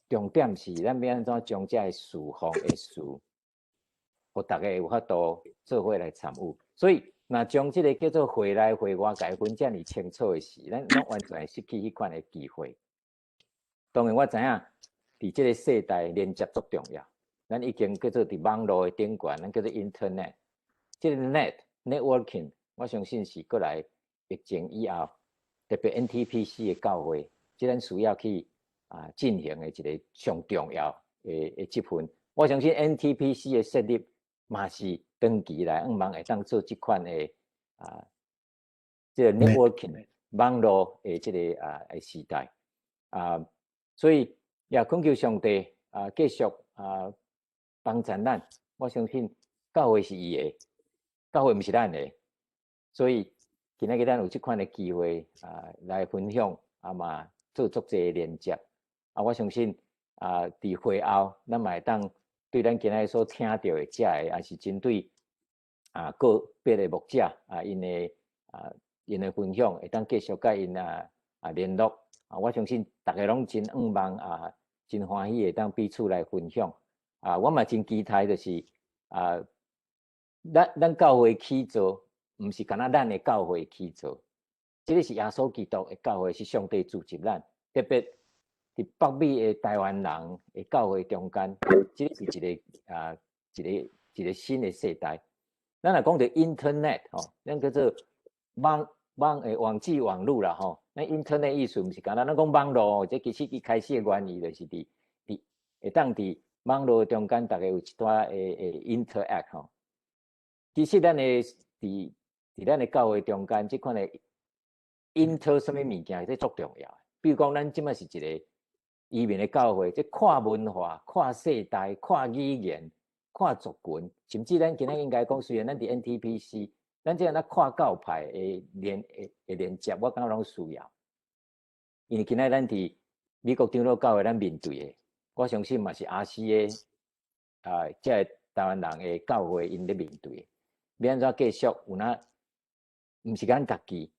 Speaker 11: 重点是咱要安怎将这个事奉的事，互大家有法度做伙来参与。所以，若将即个叫做会内会外解分遮尔清楚的事，咱完全会失去迄款的机会。当然，我知影伫即个世代连接足重要。咱已经叫做伫网络的顶悬，咱叫做 Internet。即个 networking， 我相信是过来疫情以后，特别 NTPC 的教会，即咱需要去进行的一个上重要的积分。我相信 NTPC 的设立嘛是长期来望会当做即款的即个 networking 网络的即个时代所以也恳求上帝继续帮助咱。我相信教会是伊的，教会毋是咱的，所以今仔日咱有即款的机会来分享嘛做足济连接我相信伫会后咱嘛会当对咱今仔日所听到的遮个，也是针对个别的牧者因的分享，会当继续甲因联络我相信大家拢真望真欢喜会当彼此来分享我嘛真期待就是咱教会起造，毋是干那咱的教会起造，这个是耶稣基督的教会，是上帝组织咱，特别伫北美的台湾人的教会中间，这是一个新的世代。咱若讲到 Internet 咱叫做网际网络啦咱 Internet 意思毋是干那咱讲网络这其实一开始的原意就是会当伫网络中间，大家有一段interact 其实咱的伫咱的教会中间，这款的 inter 什么物件，这足重要。比如讲，咱即摆是一个移民的教会，这跨文化、跨世代、跨语言、跨族群，甚至咱今仔应该讲，虽然咱伫 NTPC， 咱这样跨教派的连接，我感觉拢需要。因为今仔咱伫美国长老教会，咱面对的，我相信嘛是亚西的这台湾人的教会，因咧面对的。要安怎继续有哪？毋是咱家己，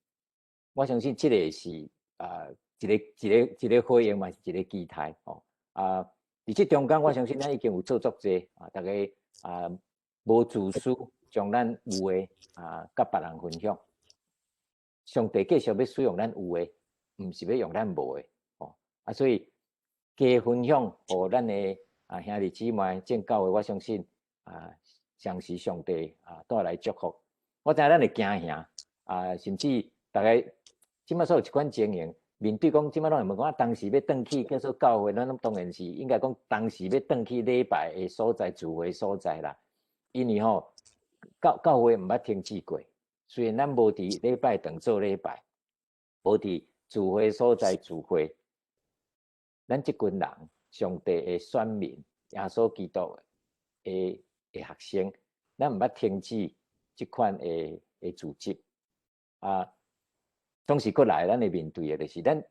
Speaker 11: 我相信这个是一个回应嘛，是一个期待伫这中间，我相信咱已经有做足济大家无自私，将咱有的甲别人分享。上帝继续要使用咱有的，毋是要用咱无的所以加分享，互咱的兄弟姊妹建教会，我相信常时上帝带来祝福。我知影咱会惊吓甚至大家即摆所有一款情形，面对讲即摆拢会问讲当时要转去叫做教会，咱当然是应该讲当时要转去礼拜的所在、聚会所在啦。因为教会毋捌停止过，虽然咱无伫礼拜堂做礼拜，无伫聚会所在聚会，咱即群人，上帝的选民，耶稣基督的学生，咱毋捌停止即款的组织总是过来，咱会面对的就是咱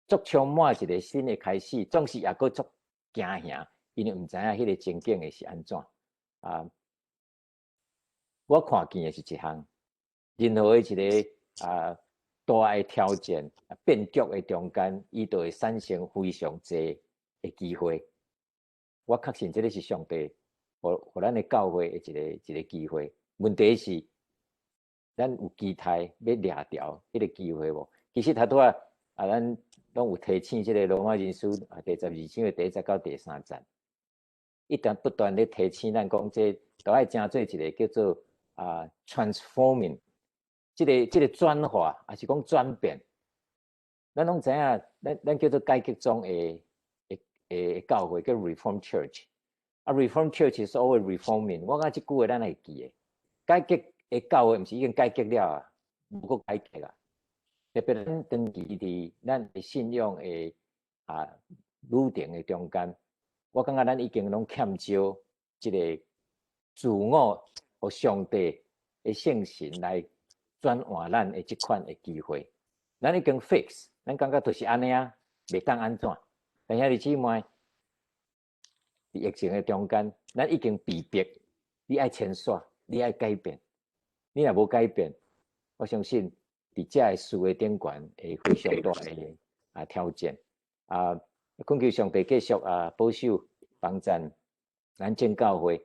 Speaker 11: 足充满一个新的开始，总是也阁足惊吓，因为毋知影迄个情景的是安怎我看见的是一项，任何一个大的挑战、变局的中间，伊都会产生非常济的机会。我确信这个是上帝互咱的教会的一个机会。问题是，咱有期待要掠掉迄个机会无？其实头拄咱拢有提醒这个罗马人书第12章的第1节到第3节，不断咧提醒咱讲，这都爱正做一个叫做transforming， 这个转化，还是讲转变。咱拢知影，咱叫做改革中的教会叫 Reform Church。Reform Church is always reforming。我感觉这句话咱会记的。改革的教会，毋是已经改革了无搁改革啊。特别咱长期伫咱的信仰的路程的中间，我感觉咱已经拢欠少这个自我和上帝的圣神来转换咱的这款的机会。咱已经 fix， 咱感觉就是安尼袂当安怎？但兄弟姊妹，伫疫情的中间，咱已经被逼，你爱迁徙，你爱改变。你若无改变，我相信伫遮的事的顶悬会非常大的挑战。恳求上帝继续保守帮赞咱正教会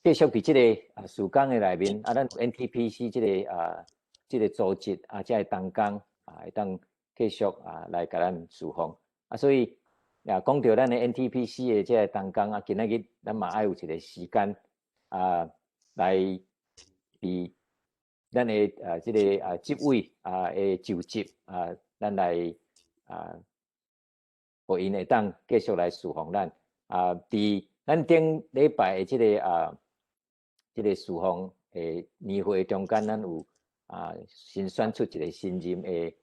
Speaker 11: 继续伫这个事工的内面咱有 NTPC 这个组织这个同工会当继续来甲咱侍奉所以讲到咱的 NTPC 的这个同工今仔日咱嘛爱有一个时间来伫咱的这个职位的就职咱来互因会当继续来侍奉咱伫咱顶礼拜的这个侍奉的年会中间，咱有新选出一个新任的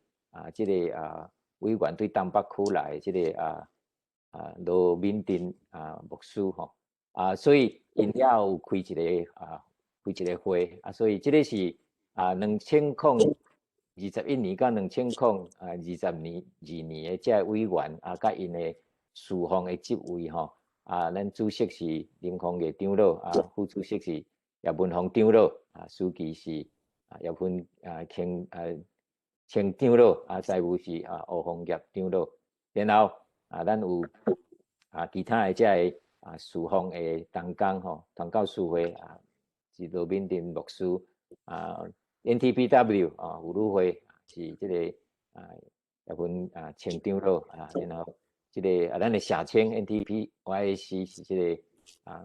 Speaker 11: 这个委员对东北区来的这个罗敏珍牧师所以因也有开一个会所以这个是2021年到2022年的这个委员甲因的侍奉的职位咱主席是林芳月长老副主席是叶文宏长老书记是叶文庆长老财务是吴凤业长老，然后咱有其他的这个侍奉的同工传教士会是罗敏珍牧师NTPW 妇女会是这个叶文庆长老然后这个咱的社青 NTPYC 是这个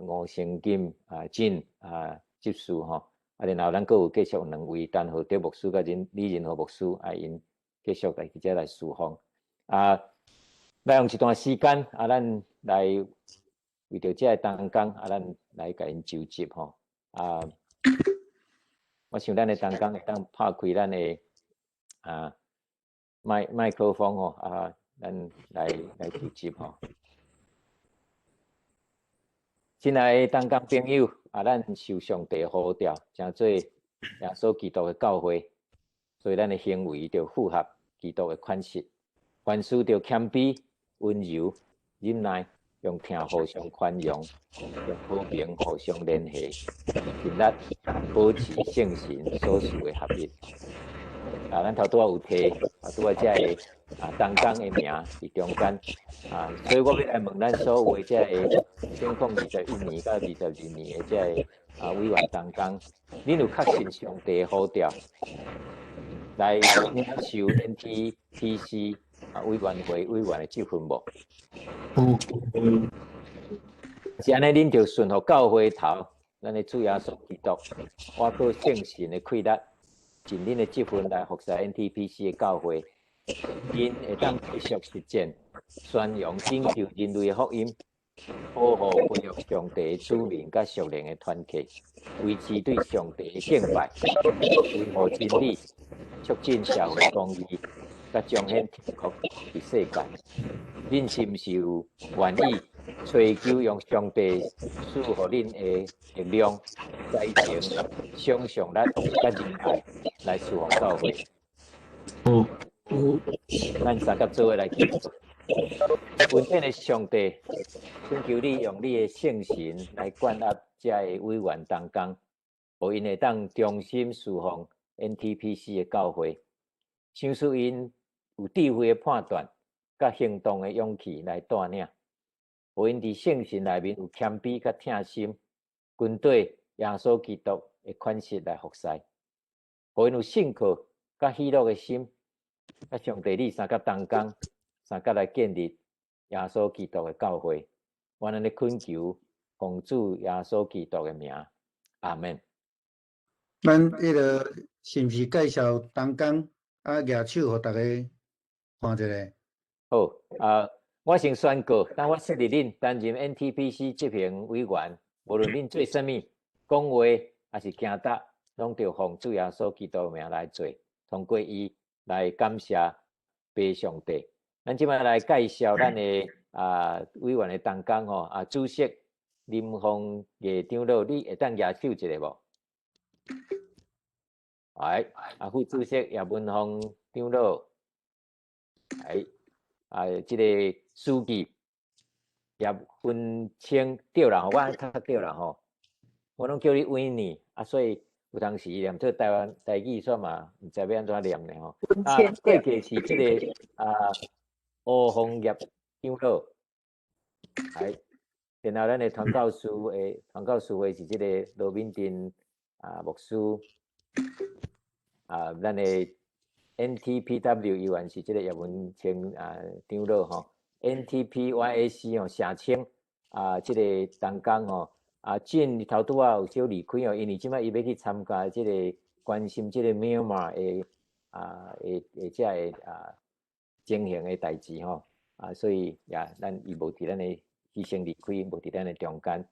Speaker 11: 吴成金进执事然后咱阁有继续两位陈浩德牧师甲李仁和牧师因继续来直接来侍奉来用一段时间咱来为着这个同工咱来甲因就职我想咱的同工会当拍开咱的麦克风咱来就职亲爱的同工朋友咱受上帝呼召，诚做耶稣基督的教会，所以咱的行为要符合基督的款式，凡事要谦卑、温柔、忍耐，用听互相宽容，用和平互相联系，尽力保持圣神所属的合一。咱头拄有提拄这个同工的名伫中间所以我要来问咱所有的这个2021年到22年的这个委员同工，恁有确信上帝的呼召来领受 NTPC 委员会委员的职分无？是安尼，恁就顺服教会头，咱的主耶稣基督，我靠圣神的气力，尽恁的职分来服侍 NTPC 的教会，因会当继续实践、宣扬拯救人类的福音，保护培育上帝的子民甲属灵的团契，维持对上帝的敬拜，维护真理，促进社会公义，甲彰显天国伫世界。恁是毋是有愿意追求用上帝赐予恁的力量、才情、想象力甲人爱来侍奉教会？有，咱三甲做伙来祈祷。稳定的上帝，请求你用你的圣神来管辖这的委员同工，互因会当忠心侍奉 NTPC 的教会，请使因有智慧的判断。甲行动的勇气来带领，互因伫圣神内面有谦卑甲疼心，军队耶稣基督的款式来服侍，互因有信靠甲喜乐的心，甲上帝你三甲同工，三甲来建立耶稣基督的教会。我安尼恳求，奉主耶稣基督的名，阿门。
Speaker 8: 咱迄个是毋是介绍同工举手互大家看一下？
Speaker 11: 好，我先宣告，当我设立恁担任 NTPC 执行委员，无论恁做啥物，讲话还是行答，拢着奉主耶稣基督的名来做，通过伊来感谢爸上帝。咱即摆来介绍咱的委员的同工吼，主席林峰叶长老，你会当举手一下无？哎，副主席叶文峰长老，哎。这个书记叶文清对啦，我较对啦吼，我拢叫你维尼所以有当时念做台湾台语煞嘛，毋知要安怎念呢吼。过去是这个欧红叶长老，然后咱的传教士会是这个罗敏珍牧师，咱的。NTPW 委员是这个叶文清长老吼 ，NTPYAC 社青这个同工吼俊头拄有小离开因为即摆伊要去参加这个关心这个Myanmar的这个情形的代志吼所以咱伊无伫咱的牺牲离开，无伫咱的中间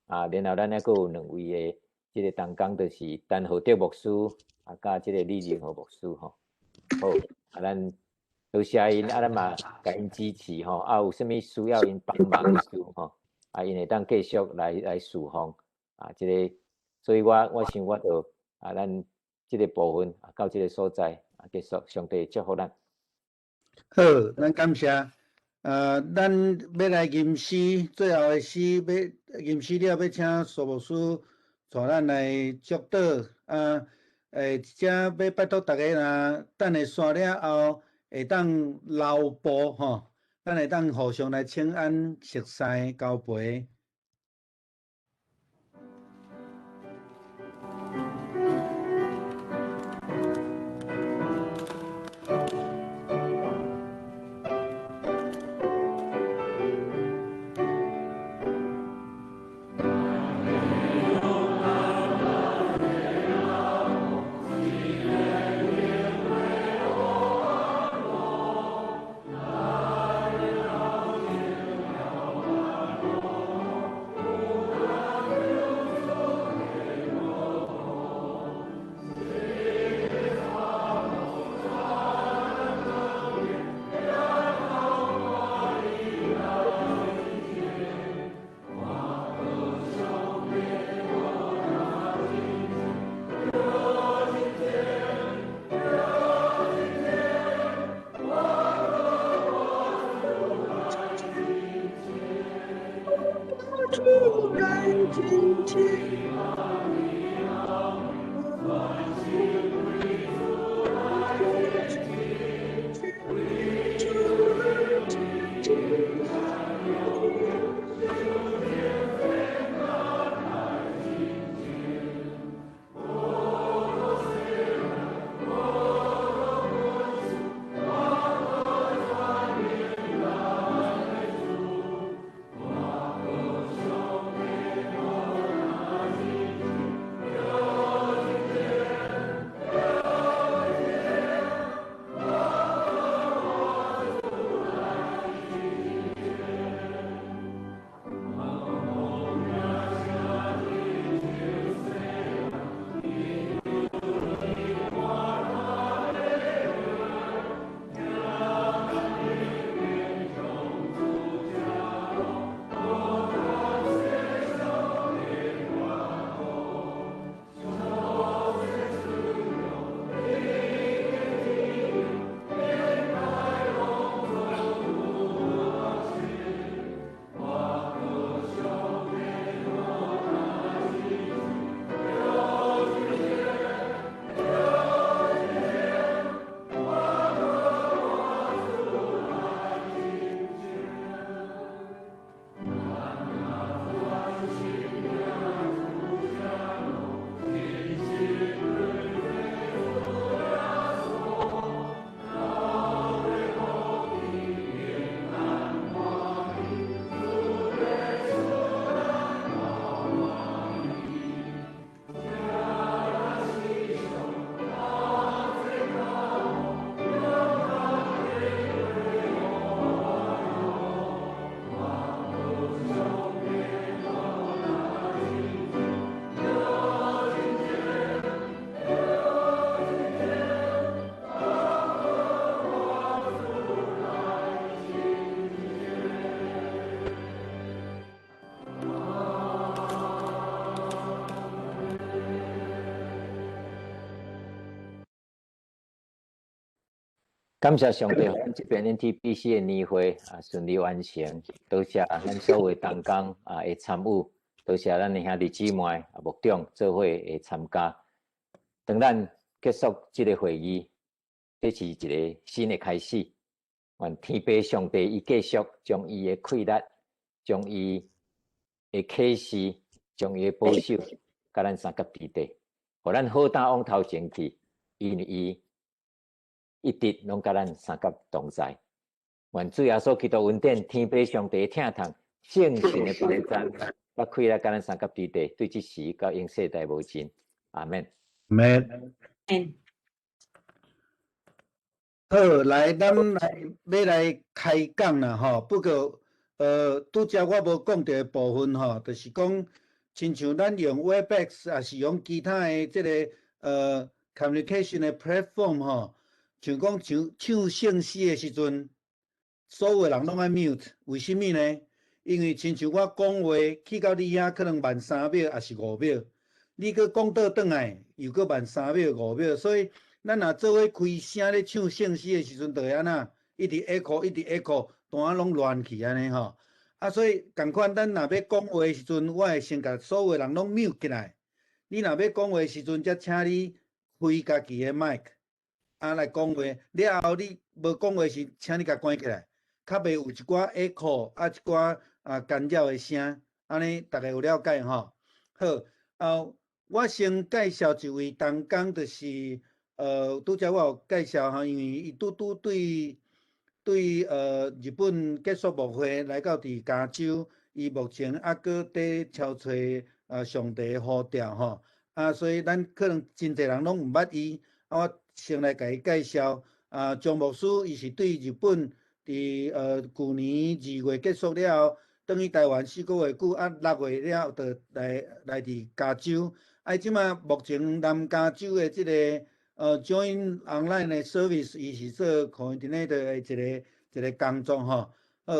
Speaker 11: 然后咱还佫有两位的这个同工，就是陈浩德牧师甲这个李仁和牧师吼。好，咱多谢因，咱嘛甲因支持吼，有啥物需要因帮忙的时吼，因会当继续来侍奉这个，所以我想我就咱这个部分到这个所在结束，上帝祝福咱。
Speaker 8: 好，咱感谢。咱要来吟诗，最后的诗要吟诗了，要请苏牧师带咱来祝祷这要拜托大家若等下散了后，会当留步吼，咱会当互相来请安、熟悉、交陪。
Speaker 11: 感谢上帝，咱这边 NTPC 的年会顺利完成，多谢咱所有同工的参与，多谢咱的兄弟姊妹牧长做伙的参加。当咱结束这个会议，这是一个新的开始。愿天父上帝伊继续将伊的气力，将伊的启示，将伊的保守，甲咱三甲地地，互咱好打往头前去，因伊一直拢甲咱三甲同在。愿主耶稣基督恩典，天父上帝疼痛，圣神的同在，甲气力甲咱三甲地地，对即时到永世代无尽。阿门。
Speaker 8: 免。好，来，咱要来开讲啦，吼。不过，拄则我无讲到的部分吼，就是讲，亲像咱用 Webex 也是用其他的这个communication 的 platform 吼，像讲唱圣诗的时阵，所有人拢爱 mute， 为什么呢？因为亲像我讲话去到你遐，可能慢3秒也是5秒，你搁讲倒转来又搁慢3秒5秒，所以。咱若做伙开声咧唱圣诗的时阵，就会安那一直 echo， 一直 echo， 单仔拢乱去安尼吼。所以共款，咱若要讲话的时阵，我会先甲所有人拢 mute 起来。你若要讲话的时阵，则请你开家己的 mic， 来讲话。了后你无讲话时，请你甲关起来，较袂有一寡 echo， 一寡干扰的声，安尼大家有了解吼。好，我先介绍一位同工，就是。拄则我有介绍吼，因为伊拄对日本结束牧会来到伫加州，伊目前还搁伫超找上帝的呼召吼，所以咱可能真侪人拢毋捌伊，我先来甲伊介绍。张牧师伊是对日本伫去年2月结束了后，转去台湾4个月久，6月了就来伫加州。即马目前南加州的即个。join online 的 service， 伊是做 coordinator 的一个工作吼。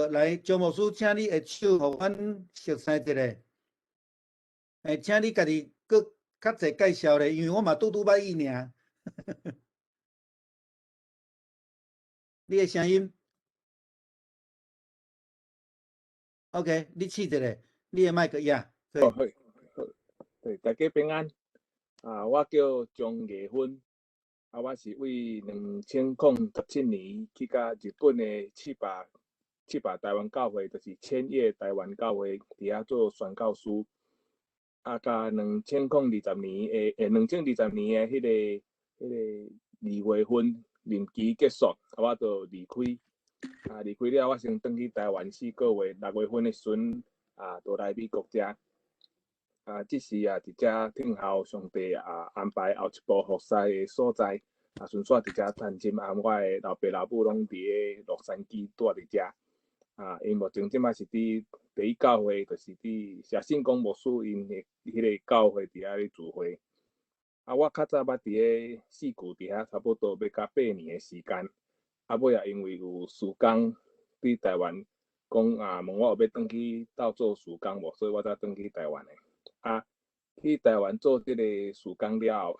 Speaker 8: 来，张牧师，请你下手，互阮熟悉一下。请你家己搁较侪介绍咧，因为我嘛拄捌伊尔。你的声音 ，OK， 你试一下，你的麦克呀。
Speaker 13: 好，对，大家平安。我叫张业芬。我是为2017年去甲日本的七百台湾教会，就是千叶台湾教会伫遐做宣教师。甲2020年的迄个2月份任期结束，我就离开。离开了，我先转去台湾4个月，6月份的时阵就来美国遮。即时伫遮听候上帝安排后一步服侍的所在，顺续伫遮探亲，我的老爸老母拢伫洛杉矶住伫遮。因目前即摆是伫第一教会，就是伫谢信公牧师因的迄个教会伫遐咧聚会。我较早捌伫4句伫遐，差不多要到8年的时间。尾也因为有事工伫台湾，讲问我有要转去斗做事工无，所以我才转去台湾的。去台湾做这个事工了后，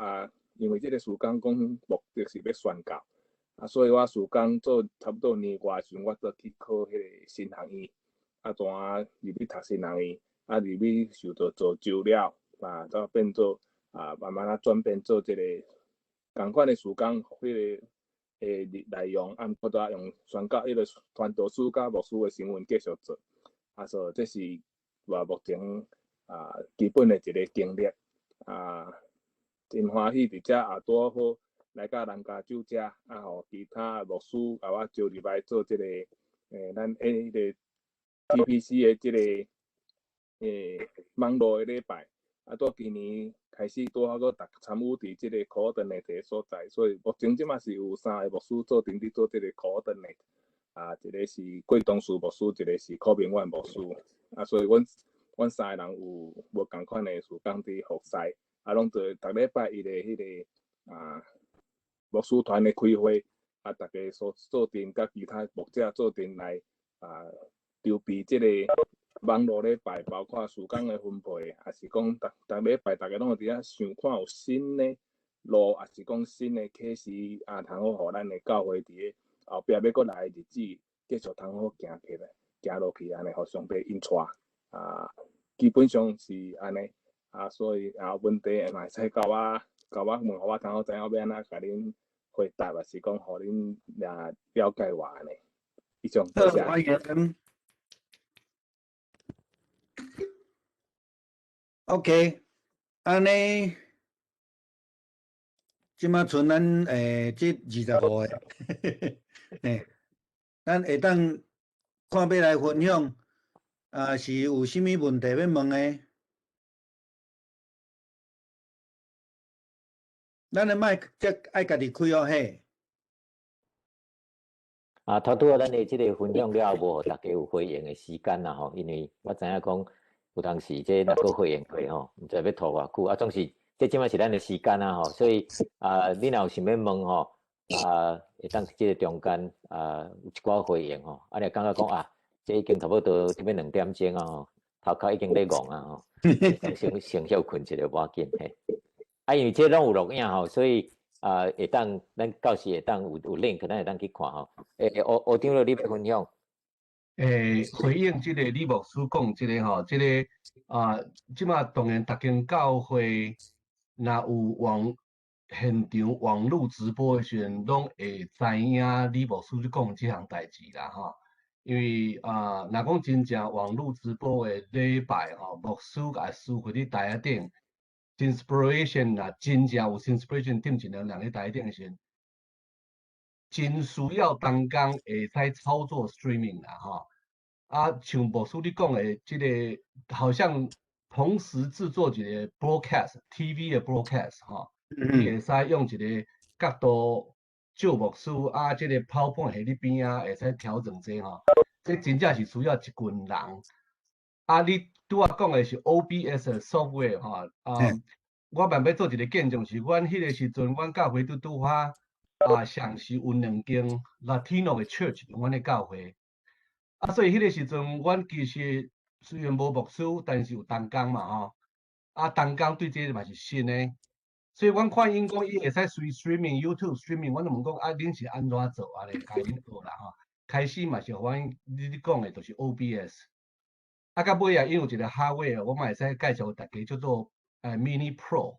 Speaker 13: 因为这个事工讲目的是要宣教，所以我事工做差不多年外时，我就去考迄个神学院，单入去读神学院，入去受到造就了，才变做慢慢转变做这个同款的事工，迄个内容，我都用宣教迄个传道师甲牧师的身份继续做，所以这是我目前。基本的一个经历，真欢喜伫遮拄好来到南加州遮，互其他牧师我招入来做这个咱迄个 TPC 的这个网络的礼拜，到今年开始拄好个参与伫这个 coordinator 所在，所以目前即马是有3个牧师做阵伫做这个 coordinator，一个是桂东树牧师，一个是柯明万牧师，所以阮3个人有无共款的事工伫服侍，拢做逐礼拜伊个迄个牧师团的开会，大家所做阵甲其他牧者做阵来筹备即个网络礼拜，包括事工的分配，也是讲逐礼拜大家拢伫遐想看有新的路，也是讲新的启示，通好互咱的教会伫后壁要过来日子继续通好行起来，行落去安尼，互上帝引带基本上是安尼所以问题会使甲我问，互我通好知影要安怎甲恁回答，还是讲互恁了解我安尼。以上多谢。
Speaker 8: OK， 安尼，即马剩咱这20号诶，咱会当看要来分享是有啥物问题要问诶？咱诶麦则爱家己开哦嘿。
Speaker 11: 头拄仔咱诶即个分享了无，大家有回应诶时间啦吼，因为我知影讲有当时这若个回应过吼，毋知要拖偌久总是这即摆是咱诶时间吼，所以你若有想要问吼会当即个中间有一寡回应吼，你感觉讲这已经差不多这边2点钟吼，头壳已经咧戆吼，先休困一下无要紧嘿。因为这拢有录影吼，所以会当咱到时会当有 link， 咱会当去看吼。学长你要分享？
Speaker 2: 回应即个李牧师讲即个吼，即个即马当然逐间教会若有现场网络直播诶时阵，拢会知影李牧师咧讲即项代志啦吼。因为若讲真正网络直播诶礼拜吼，牧师甲师傅伫台下顶 ，inspiration 啦，真正有 inspiration 点一两人咧台下顶诶时阵。真需要当工会使操作 streaming 啦吼，像牧师你讲的这个，好像同时制作一个 broadcast TV 的 broadcast 吼，你会使用一个角度照牧师这个 PowerPoint 喺你边会使调整这吼，这真正是需要一群人。你拄仔讲的是 OBS 的 software 吼，我慢要做一个见证是，阮迄个时阵，阮教会拄发。上是有2间 Latino 的 church， 阮的教会。所以迄个时阵，阮其实虽然无牧师，但是有同工嘛吼。同工对这个嘛是新的，所以阮看因讲伊会使随 streaming、YouTube streaming， 阮就问讲恁是安怎做安尼，开恁学啦吼。开始嘛是阮你讲的，就是 OBS。到尾因有一个 hardware， 我嘛会使介绍大家叫做Mini Pro。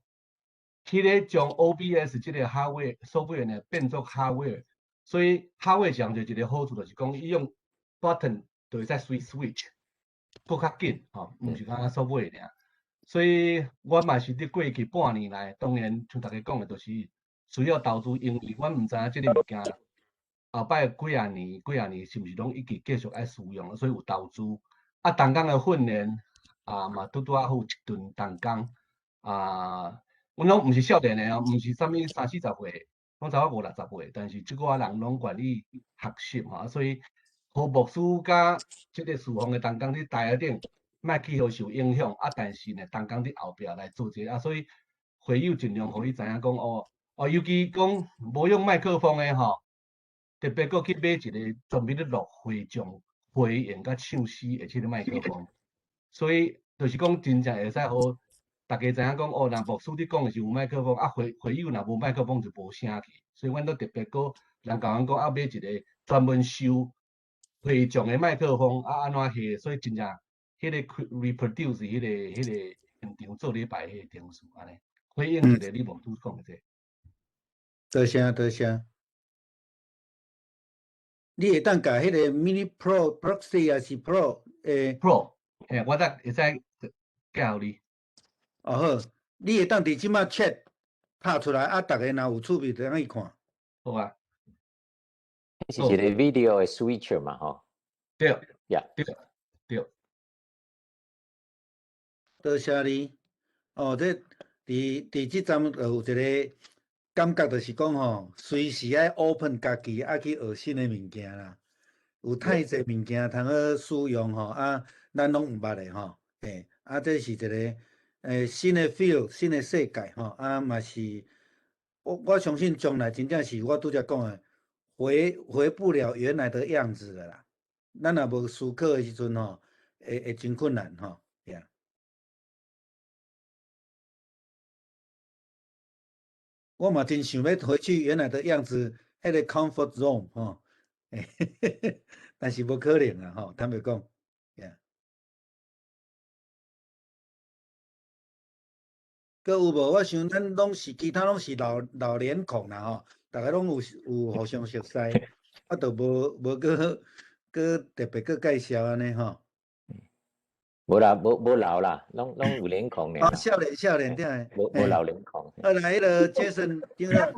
Speaker 2: 迄个将 OBS 这个 hardware software 呢变做 hardware， 所以 hardware 上就一个好处就是讲，伊用 button 就会使 switch， 更较紧吼，毋是讲software 尔。所以我嘛是伫过去半年来，当然像大家讲的，就是需要投资，因为阮毋知影这个物件后摆几啊年是毋是拢一直继续爱使用，所以有投资。同工的训练嘛拄好有一顿同工阮拢毋是少年的毋是啥物30-40岁，拢差不多50-60岁，但是即个人拢愿意学习吼，所以和牧师甲即个侍奉的同工伫台下顶，莫去互受影响但是呢，同工伫后壁来做这所以会友尽量互伊知影讲尤其讲无用麦克风的吼，特别搁去买一个专门咧录会众回应甲唱诗的即个麦克风，所以就是讲真正会使互。大家知影讲若牧师你讲的是有麦克风会友若无麦克风就无声去，所以阮都特别搁人甲阮讲买一个专门收会众的麦克风安怎下，所以真正迄个 reproduce 迄个现场做礼拜迄个点数安尼，回应一个你牧师讲的这。
Speaker 8: 多谢。你会当甲迄个 Mini Pro Proxy 还是 Pro
Speaker 2: Pro？ 我会使教你。
Speaker 8: 好，你会当伫即马 chat 拍出来逐个若有趣味就当去看。
Speaker 2: 好啊。
Speaker 11: 是一个 video 的 switcher 嘛吼。
Speaker 2: 对。对。
Speaker 8: 多谢你。这伫即站有一个感觉，就是讲吼，随时爱 open 家己去学新的物件啦。有太侪物件通好使用吼，咱拢毋捌的吼，这是一个。新的 feel， 新的世界吼，嘛是我相信将来真正是我拄则讲的，回不了原来的样子了啦。咱若无思考的时阵吼，会真困难吼。我嘛真想要回去原来的样子，迄个 comfort zone 吼，但是无可能啊，吼，坦白讲，搁有无？我想咱拢是其他拢是老脸孔啦，吼，大家拢有互相熟悉，我都无搁特别搁介绍安尼吼。
Speaker 11: 无啦，无老啦，拢有脸孔的。
Speaker 8: 少年对。
Speaker 11: 无老脸孔。
Speaker 8: 来，迄个 Jason 顶了。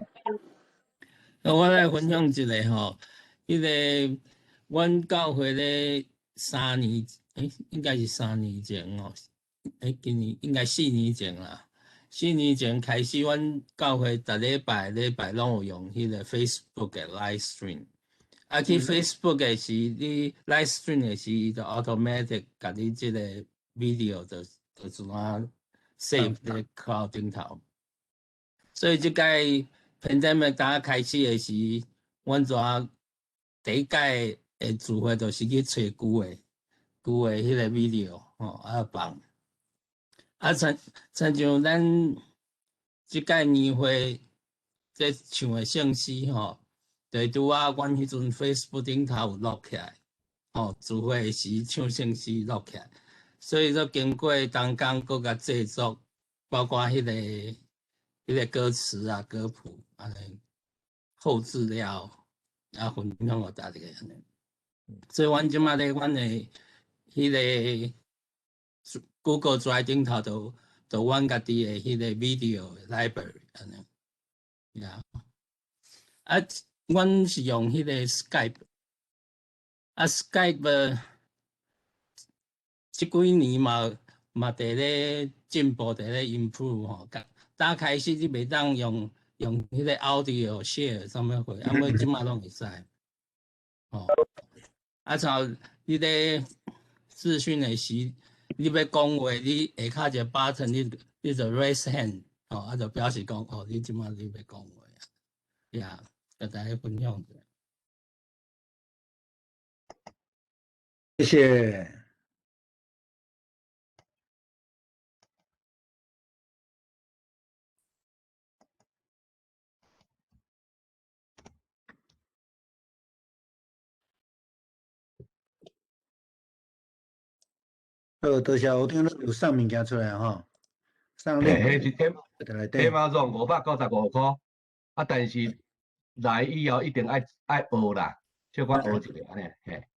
Speaker 1: 我来分享一个吼，迄个阮教会咧3年，应该是3年前哦，今年应该4年前啦。4年前开始，阮教会逐礼拜拢有用迄个 Facebook 嘅 live stream。去 Facebook 嘅是你 live stream 嘅是伊就 automatic 甲你即个 video 就自然 save 伫 cloud 顶头。所以即届 pandemic 刚开始的时，阮第一届的聚会就是去找旧的迄个 video 放。亲像咱即届年会在唱的圣诗就拄啊，阮迄阵 Facebook 顶头有录起来，聚会的时唱圣诗录起来，所以说经过当工搁甲制作，包括迄个歌词啊、歌谱安尼后置了，分享互大家安尼。所以阮即马咧，阮的迄个 Google Drive 顶头就阮家己的迄个 video library 安尼，阮是用迄个 Skype，Skype 即几年嘛伫咧进步，伫咧 improve 吼。刚开始你袂当用迄个 audio share 上面会，尾即马拢会使。像你咧视讯的时，你要讲话，你下骹一个 button， 你就 raise hand， 就表示讲你即马你要讲话呀，甲大家分享者。
Speaker 8: 谢谢。多谢我听到有送物件出来吼，送咧。
Speaker 2: Amazon 595块，但是来以后一定爱学啦，小可学一下安尼，嘿。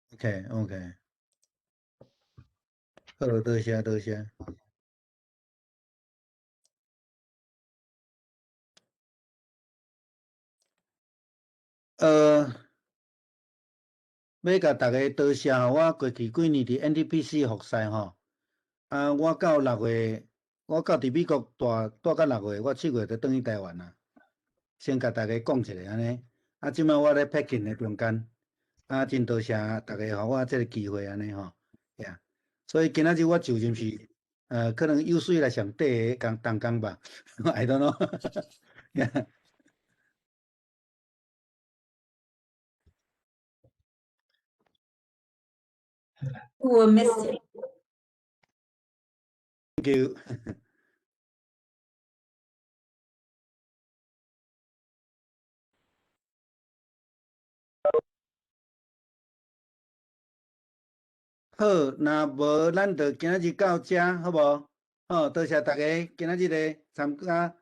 Speaker 8: OK， 好，多谢。要甲大家多谢我过去几年伫 NTPC 服侍吼，我到6月，我到伫美国住到6月，我7月就转去台湾啦。先甲大家讲一下安尼，即摆我咧 packing 的中间，真多谢大家互我即个机会安尼吼，所以今仔日我就任是可能有史以来上短的当工吧，I don't know 。We'll
Speaker 14: miss you.
Speaker 8: Thank you. 好，若无咱就今仔日到这，好无？好，多谢大家今仔日的参加，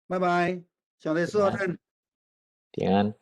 Speaker 8: 拜拜，上帝祝福咱。
Speaker 11: 平安。